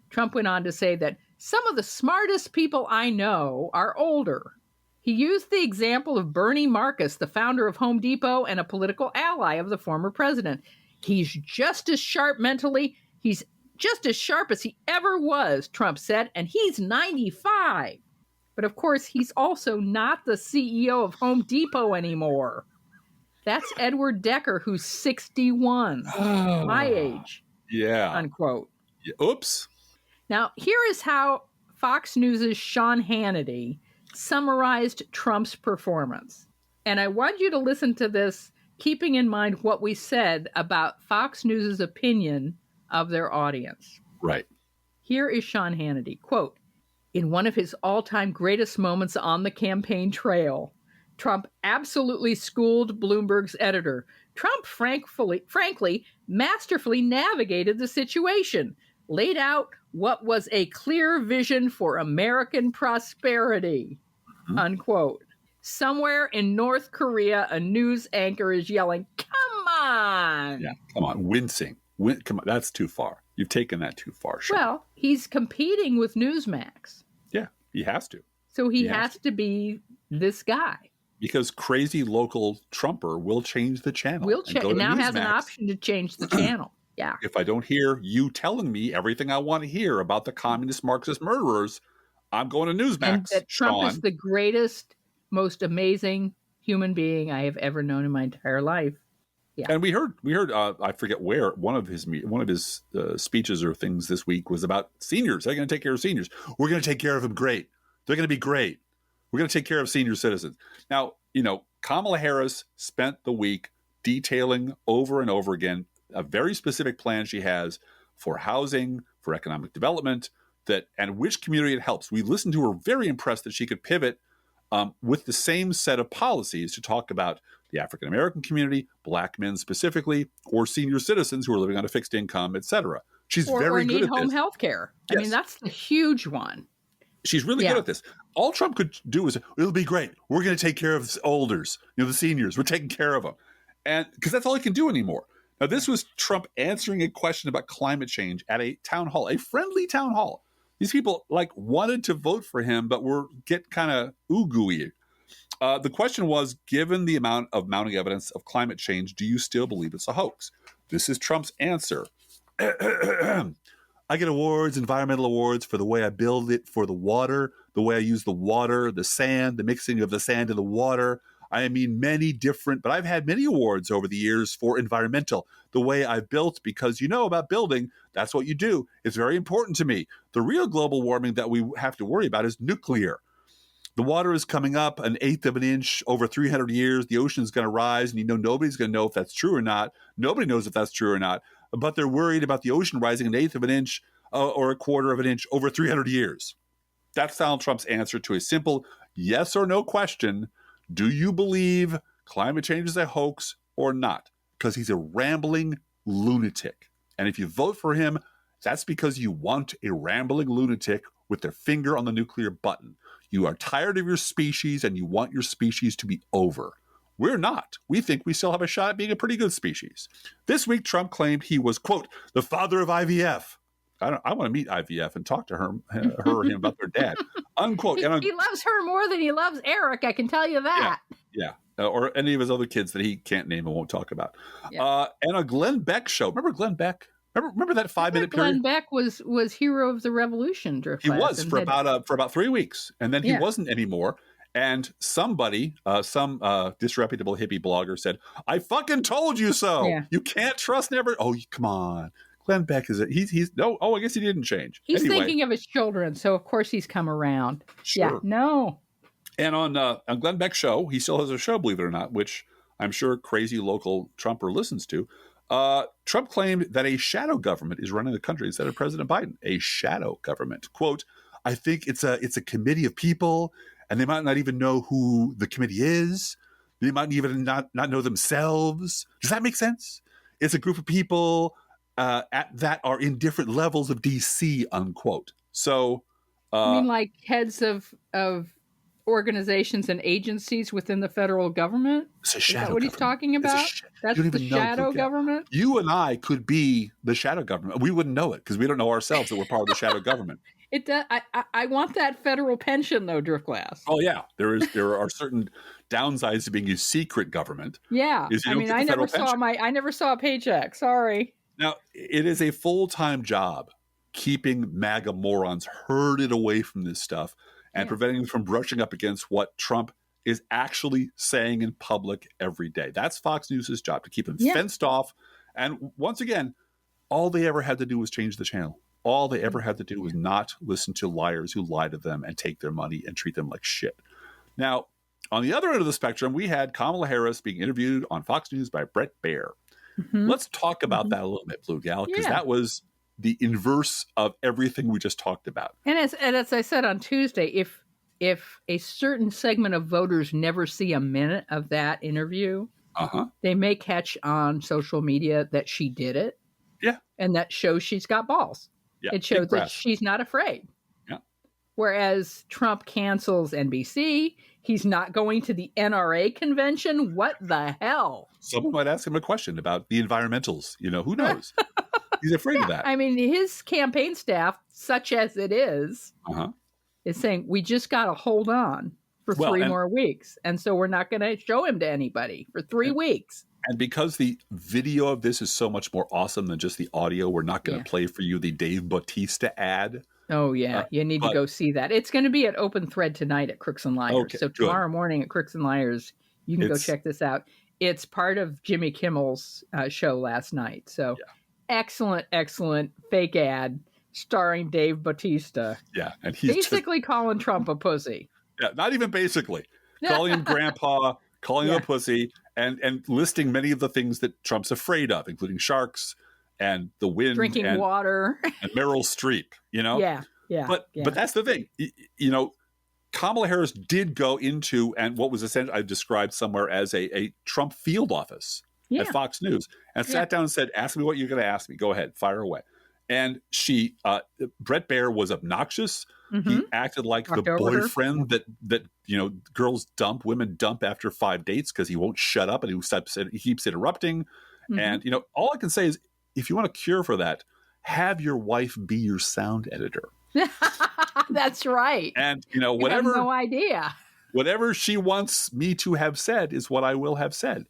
Speaker 2: Trump went on to say that some of the smartest people I know are older. He used the example of Bernie Marcus, the founder of Home Depot and a political ally of the former president. He's just as sharp mentally. He's just as sharp as he ever was, Trump said, and he's 95. But of course, he's also not the CEO of Home Depot anymore. That's Edward Decker, who's 61, my age.
Speaker 1: Yeah.
Speaker 2: Unquote.
Speaker 1: Oops.
Speaker 2: Now, here is how Fox News' Sean Hannity summarized Trump's performance. And I want you to listen to this, keeping in mind what we said about Fox News' opinion of their audience.
Speaker 1: Right.
Speaker 2: Here is Sean Hannity. Quote, in one of his all-time greatest moments on the campaign trail, Trump absolutely schooled Bloomberg's editor. Trump, frankly, masterfully navigated the situation, laid out what was a clear vision for American prosperity, unquote. Somewhere in North Korea, a news anchor is yelling, come on.
Speaker 1: Yeah, come on, wincing. Come on, that's too far. You've taken that too far, Sean.
Speaker 2: Well, he's competing with Newsmax.
Speaker 1: Yeah, he has to.
Speaker 2: So he has to be this guy.
Speaker 1: Because crazy local Trumper will change the channel.
Speaker 2: Now has an option to change the channel. Yeah.
Speaker 1: If I don't hear you telling me everything I want to hear about the communist Marxist murderers, I'm going to Newsmax. And that
Speaker 2: Trump is the greatest, most amazing human being I have ever known in my entire life. Yeah.
Speaker 1: And we heard. I forget where one of his speeches or things this week was about seniors. They're going to take care of seniors. We're going to take care of them. Great. They're going to be great. We're going to take care of senior citizens. Now, Kamala Harris spent the week detailing over and over again a very specific plan she has for housing, for economic development, and which community it helps. We listened to her, very impressed that she could pivot with the same set of policies to talk about the African-American community, black men specifically, or senior citizens who are living on a fixed income, et cetera. She's very good at this.
Speaker 2: Or need home health care. Yes. I mean, that's the huge one.
Speaker 1: She's really good at this. All Trump could do is, it'll be great. We're going to take care of the olders, the seniors. We're taking care of them. And because that's all he can do anymore. Now, this was Trump answering a question about climate change at a town hall, a friendly town hall. These people wanted to vote for him, but get kind of ooh-gooey. The question was, given the amount of mounting evidence of climate change, do you still believe it's a hoax? This is Trump's answer. I get awards, environmental awards, for the way I build it for the water, the way I use the water, the sand, the mixing of the sand and the water. I mean, many different, but I've had many awards over the years for environmental, the way I've built, because about building, that's what you do. It's very important to me. The real global warming that we have to worry about is nuclear. The water is coming up 1/8 of an inch over 300 years. The ocean is going to rise, and nobody's going to know if that's true or not. Nobody knows if that's true or not, but they're worried about the ocean rising 1/8 of an inch or 1/4 of an inch over 300 years. That's Donald Trump's answer to a simple yes or no question. Do you believe climate change is a hoax or not? Because he's a rambling lunatic. And if you vote for him, that's because you want a rambling lunatic with their finger on the nuclear button. You are tired of your species and you want your species to be over. We're not. We think we still have a shot at being a pretty good species. This week, Trump claimed he was, quote, the father of IVF. I want to meet IVF and talk to her or him about their dad, unquote.
Speaker 2: He loves her more than he loves Eric, I can tell you that.
Speaker 1: Yeah. Or any of his other kids that he can't name and won't talk about. Yeah. And a Glenn Beck show. Remember Glenn Beck? Remember that 5-minute period?
Speaker 2: Glenn Beck was hero of the revolution.
Speaker 1: He was for about 3 weeks, and then he wasn't anymore. And somebody, some disreputable hippie blogger said, "I fucking told you so. Yeah. You can't trust never." Oh, come on. Glenn Beck he's no. Oh, I guess he didn't change.
Speaker 2: He's thinking of his children, so of course he's come around.
Speaker 1: Sure.
Speaker 2: Yeah, no.
Speaker 1: And on Glenn Beck's show, he still has a show, believe it or not, which I'm sure crazy local Trumper listens to. Trump claimed that a shadow government is running the country instead of President Biden. A shadow government. Quote, I think it's a committee of people, and they might not even know who the committee is. They might even not know themselves. Does that make sense? It's a group of people that are in different levels of DC, unquote. So,
Speaker 2: I mean, like heads of organizations and agencies within the federal government?
Speaker 1: It's a shadow
Speaker 2: Is that what he's talking about? That's the shadow government?
Speaker 1: You and I could be the shadow government. We wouldn't know it because we don't know ourselves that we're part of the shadow government.
Speaker 2: It does. I want that federal pension, though, Driftglass.
Speaker 1: Oh, yeah. There are certain downsides to being a secret government.
Speaker 2: Yeah. I mean, I never saw a paycheck. Sorry.
Speaker 1: Now, it is a full-time job keeping MAGA morons herded away from this stuff and preventing them from brushing up against what Trump is actually saying in public every day. That's Fox News' job, to keep them fenced off. And once again, all they ever had to do was change the channel. All they ever had to do was not listen to liars who lie to them and take their money and treat them like shit. Now, on the other end of the spectrum, we had Kamala Harris being interviewed on Fox News by Bret Baier. Mm-hmm. Let's talk about that a little bit, Blue Gal, because that was the inverse of everything we just talked about.
Speaker 2: And as I said on Tuesday, if a certain segment of voters never see a minute of that interview, they may catch on social media that she did it.
Speaker 1: Yeah.
Speaker 2: And that shows she's got balls. Yeah. It shows that she's not afraid.
Speaker 1: Yeah.
Speaker 2: Whereas Trump cancels NBC, he's not going to the NRA convention. What the hell?
Speaker 1: Someone might ask him a question about the environmentals. Who knows? He's afraid of that.
Speaker 2: I mean, his campaign staff, such as it is saying, we just got to hold on for 3 more weeks. And so we're not going to show him to anybody for 3 weeks.
Speaker 1: And because the video of this is so much more awesome than just the audio, we're not going to play for you the Dave Bautista ad.
Speaker 2: Oh, yeah. You need to go see that. It's going to be at Open Thread tonight at Crooks and Liars.
Speaker 1: Okay,
Speaker 2: so tomorrow morning at Crooks and Liars, you can go check this out. It's part of Jimmy Kimmel's show last night. So excellent fake ad starring Dave Bautista.
Speaker 1: Yeah. And he's
Speaker 2: basically calling Trump a pussy.
Speaker 1: Yeah, not even basically. Calling him grandpa, calling him a pussy, and listing many of the things that Trump's afraid of, including sharks and the wind,
Speaker 2: drinking water,
Speaker 1: and Meryl Streep. But that's the thing. Kamala Harris did go into and what was essentially I've described somewhere as a Trump field office at Fox News, and sat down and said, "Ask me what you're going to ask me. Go ahead, fire away." And she, Bret Baier was obnoxious. Mm-hmm. He acted like the boyfriend that women dump after 5 dates because he won't shut up and he keeps interrupting. Mm-hmm. And all I can say is, if you want a cure for that, have your wife be your sound editor.
Speaker 2: That's right.
Speaker 1: And whatever.
Speaker 2: I have no idea.
Speaker 1: Whatever she wants me to have said is what I will have said.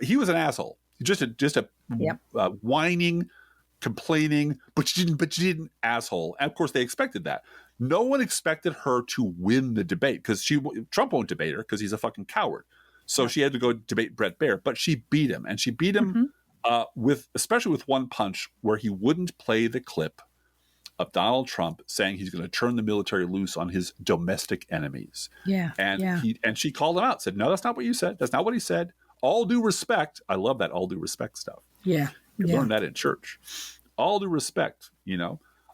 Speaker 1: He was an asshole. Just a whining, complaining, but you didn't asshole. And of course, they expected that. No one expected her to win the debate because Trump won't debate her because he's a fucking coward. So she had to go debate Bret Baier, but she beat him, and she beat him especially with one punch where he wouldn't play the clip of Donald Trump saying he's going to turn the military loose on his domestic enemies.
Speaker 2: Yeah.
Speaker 1: And she called him out, said, "No, that's not what you said. That's not what he said. All due respect." I love that all due respect stuff.
Speaker 2: Yeah.
Speaker 1: You learn that in church. All due respect,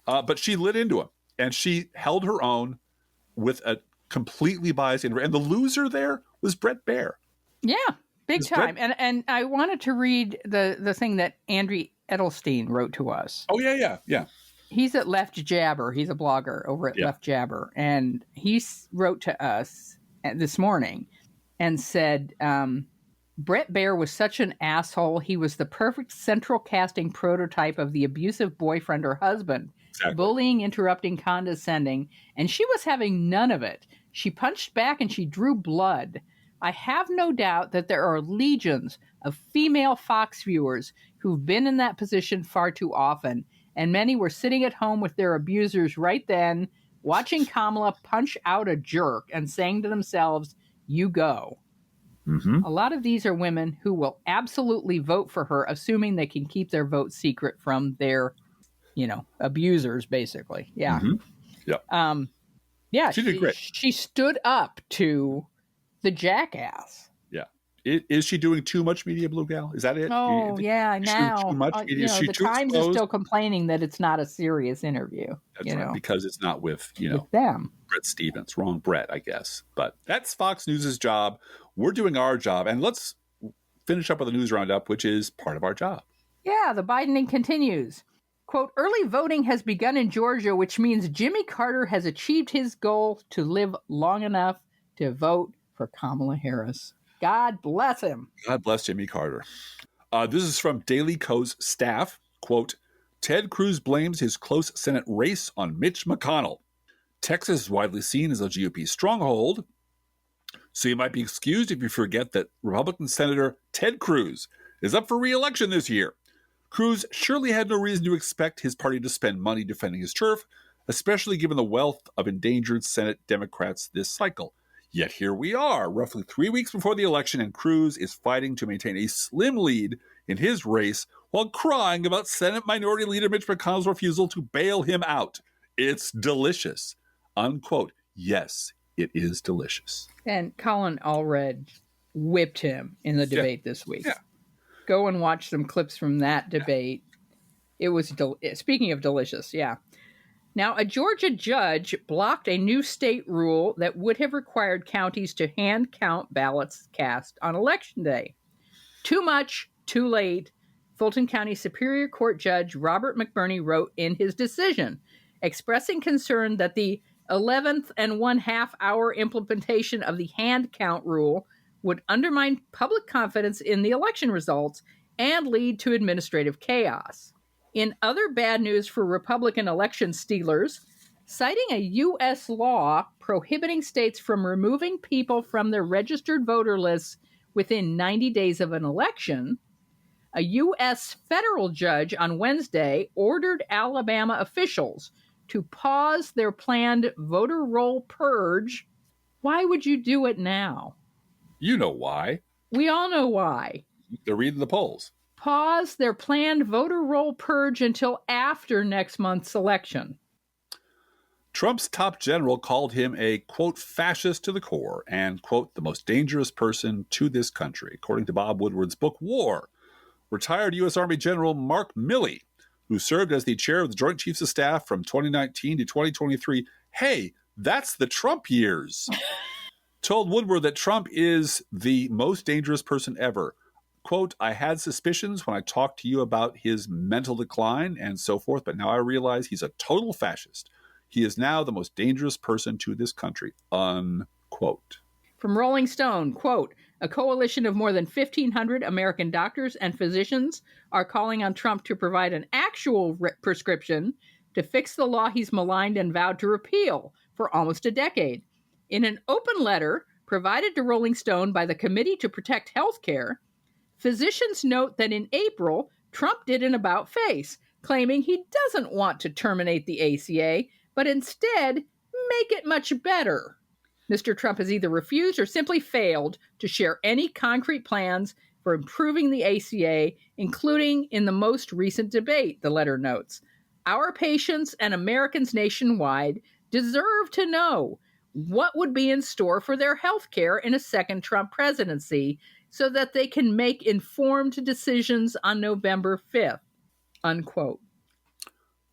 Speaker 1: but she lit into him, and she held her own with a completely biased, and the loser there was Bret Baier.
Speaker 2: Yeah, big time. And I wanted to read the thing that Andrew Edelstein wrote to us.
Speaker 1: Oh, yeah.
Speaker 2: He's at Left Jabber. He's a blogger over at Left Jabber. And he wrote to us this morning and said, Bret Baier was such an asshole. He was the perfect central casting prototype of the abusive boyfriend or husband. Exactly. Bullying, interrupting, condescending. And she was having none of it. She punched back and she drew blood. I have no doubt that there are legions of female Fox viewers who've been in that position far too often. And many were sitting at home with their abusers right then, watching Kamala punch out a jerk and saying to themselves, you go. Mm-hmm. A lot of these are women who will absolutely vote for her, assuming they can keep their vote secret from their, abusers, basically. Yeah.
Speaker 1: Mm-hmm.
Speaker 2: Yeah.
Speaker 1: She did great.
Speaker 2: She stood up to the jackass.
Speaker 1: Is she doing too much media, Blue Gal? Is that it?
Speaker 2: Oh, yeah. Now,
Speaker 1: too much?
Speaker 2: The Times is still complaining that it's not a serious interview.
Speaker 1: That's right, because it's not with
Speaker 2: them.
Speaker 1: Bret Stephens. Wrong Bret, I guess. But that's Fox News' job. We're doing our job. And let's finish up with the news roundup, which is part of our job.
Speaker 2: Yeah, the Bidening continues. Quote, early voting has begun in Georgia, which means Jimmy Carter has achieved his goal to live long enough to vote for Kamala Harris. God bless him.
Speaker 1: God bless Jimmy Carter. This is from Daily Kos staff. Quote, Ted Cruz blames his close Senate race on Mitch McConnell. Texas is widely seen as a GOP stronghold, so you might be excused if you forget that Republican Senator Ted Cruz is up for re-election this year. Cruz surely had no reason to expect his party to spend money defending his turf, especially given the wealth of endangered Senate Democrats this cycle. Yet here we are, roughly 3 weeks before the election, and Cruz is fighting to maintain a slim lead in his race while crying about Senate Minority Leader Mitch McConnell's refusal to bail him out. It's delicious. Unquote. Yes, it is delicious.
Speaker 2: And Colin Allred whipped him in the debate this week. Yeah. Go and watch some clips from that debate. It was, speaking of delicious, Now, a Georgia judge blocked a new state rule that would have required counties to hand count ballots cast on Election Day. Too much, too late, Fulton County Superior Court Judge Robert McBurney wrote in his decision, expressing concern that the 11th and 1/2 hour implementation of the hand count rule would undermine public confidence in the election results and lead to administrative chaos. In other bad news for Republican election stealers, citing a U.S. law prohibiting states from removing people from their registered voter lists within 90 days of an election, a U.S. federal judge on Wednesday ordered Alabama officials to pause their planned voter roll purge. Why would you do it now?
Speaker 1: You know why.
Speaker 2: We all know why.
Speaker 1: They're reading the polls.
Speaker 2: Pause their planned voter roll purge until after next month's election.
Speaker 1: Trump's top general called him a, quote, fascist to the core and, quote, the most dangerous person to this country, according to Bob Woodward's book, War. Retired U.S. Army General Mark Milley, who served as the chair of the Joint Chiefs of Staff from 2019 to 2023, hey, that's the Trump years, told Woodward that Trump is the most dangerous person ever. Quote, I had suspicions when I talked to you about his mental decline and so forth, but now I realize he's a total fascist. He is now the most dangerous person to this country, unquote.
Speaker 2: From Rolling Stone, quote, a coalition of more than 1,500 American doctors and physicians are calling on Trump to provide an actual prescription to fix the law he's maligned and vowed to repeal for almost a decade. In an open letter provided to Rolling Stone by the Committee to Protect Healthcare, physicians note that in April, Trump did an about-face, claiming he doesn't want to terminate the ACA, but instead make it much better. Mr. Trump has either refused or simply failed to share any concrete plans for improving the ACA, including in the most recent debate, the letter notes. Our patients and Americans nationwide deserve to know what would be in store for their health care in a second Trump presidency so that they can make informed decisions on November 5th, unquote.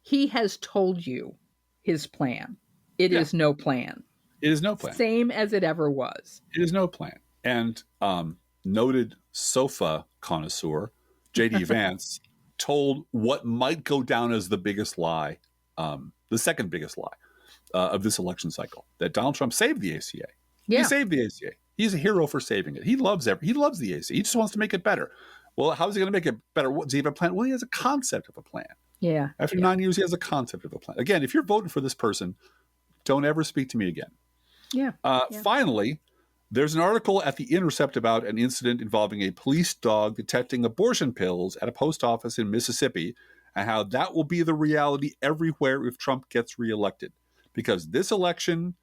Speaker 2: He has told you his plan. It is no plan.
Speaker 1: It is no plan.
Speaker 2: Same as it ever was.
Speaker 1: It is no plan. And noted sofa connoisseur, J.D. Vance, told what might go down as the biggest lie the second biggest lie of this election cycle, that Donald Trump saved the ACA.
Speaker 2: Yeah.
Speaker 1: He saved the ACA. He's a hero for saving it. He loves the ACA. He just wants to make it better. Well, how is he going to make it better? Does he have a plan? Well, he has a concept of a plan.
Speaker 2: Yeah.
Speaker 1: After 9 years, he has a concept of a plan. Again, if you're voting for this person, don't ever speak to me again.
Speaker 2: Yeah.
Speaker 1: Finally, there's an article at The Intercept about an incident involving a police dog detecting abortion pills at a post office in Mississippi, and how that will be the reality everywhere if Trump gets reelected. Because this election,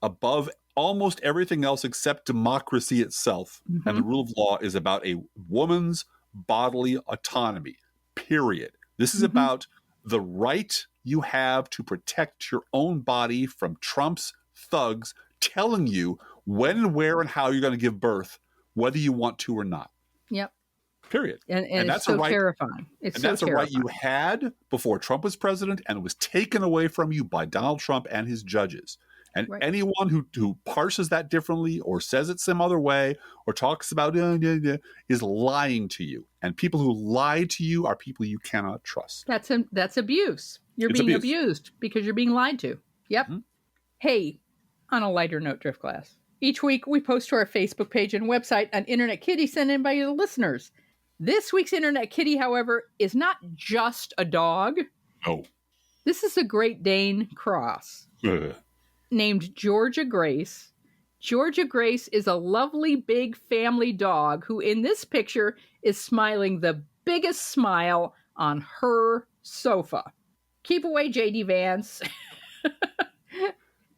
Speaker 1: above almost everything else except democracy itself and the rule of law, is about a woman's bodily autonomy, period. This is about the right you have to protect your own body from Trump's thugs telling you when and where and how you're going to give birth, whether you want to or not.
Speaker 2: Yep.
Speaker 1: Period.
Speaker 2: And that's so terrifying.
Speaker 1: That's a right you had before Trump was president, and it was taken away from you by Donald Trump and his judges. And anyone who parses that differently or says it some other way or talks about is lying to you. And people who lie to you are people you cannot trust.
Speaker 2: That's abuse. You're being abused because you're being lied to. Yep. Hey, on a lighter note, Driftglass. Each week we post to our Facebook page and website an Internet Kitty sent in by the listeners. This week's Internet Kitty, however, is not just a dog.
Speaker 1: No.
Speaker 2: This is a Great Dane cross. Named Georgia Grace. Georgia Grace is a lovely big family dog who in this picture is smiling the biggest smile on her sofa. Keep away, J.D. Vance.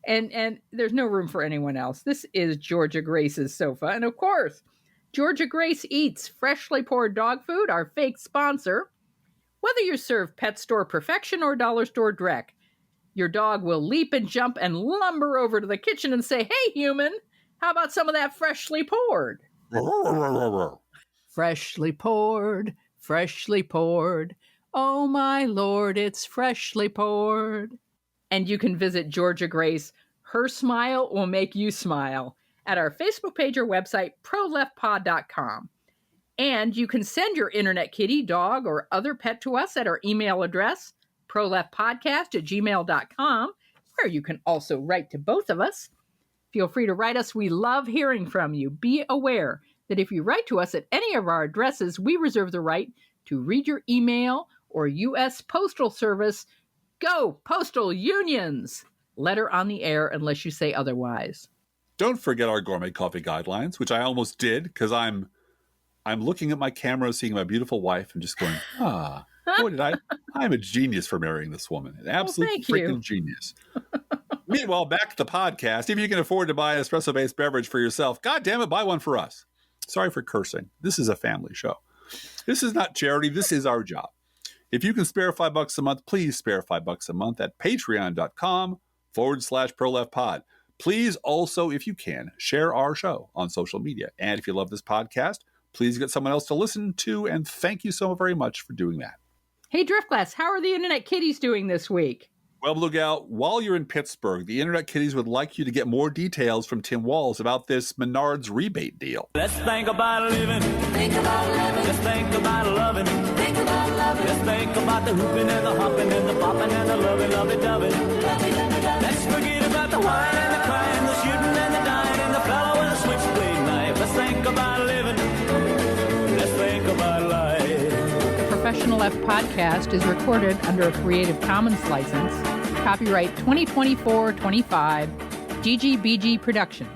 Speaker 2: and there's no room for anyone else. This is Georgia Grace's sofa. And of course, Georgia Grace eats freshly poured dog food, our fake sponsor. Whether you serve pet store perfection or dollar store dreck, your dog will leap and jump and lumber over to the kitchen and say, "Hey, human, how about some of that freshly poured?" Freshly poured, freshly poured. Oh, my Lord, it's freshly poured. And you can visit Georgia Grace. Her smile will make you smile at our Facebook page or website, proleftpod.com. And you can send your Internet Kitty, dog, or other pet to us at our email address, proleftpodcast@gmail.com, where you can also write to both of us. Feel free to write us. We love hearing from you. Be aware that if you write to us at any of our addresses, we reserve the right to read your email or U.S. Postal Service. Go, Postal Unions! Letter on the air unless you say otherwise.
Speaker 1: Don't forget our gourmet coffee guidelines, which I almost did because I'm looking at my camera, seeing my beautiful wife, and just going, boy, I'm a genius for marrying this woman. An absolute freaking genius. Meanwhile, back to the podcast. If you can afford to buy an espresso-based beverage for yourself, God damn it, buy one for us. Sorry for cursing. This is a family show. This is not charity. This is our job. If you can spare $5 a month, please spare $5 a month at patreon.com/ProLeftPod. Please also, if you can, share our show on social media. And if you love this podcast, please get someone else to listen to. And thank you so very much for doing that.
Speaker 2: Hey, Driftglass, how are the Internet Kitties doing this week?
Speaker 1: Well, Blue Gal, while you're in Pittsburgh, the Internet Kitties would like you to get more details from Tim Walz about this Menards rebate deal.
Speaker 8: Let's think about living. Think about living. Let's think about loving. Think about loving. Let's think about the hooping and the hopping and the popping and the lovey-dovey. Let's forget about the wine and the crying, the shooting and the dying, and the fellow with a switchblade knife. Let's think about living. Let's think about life.
Speaker 2: The Professional Left podcast is recorded under a Creative Commons license. Copyright 2024-25, GGBG Productions.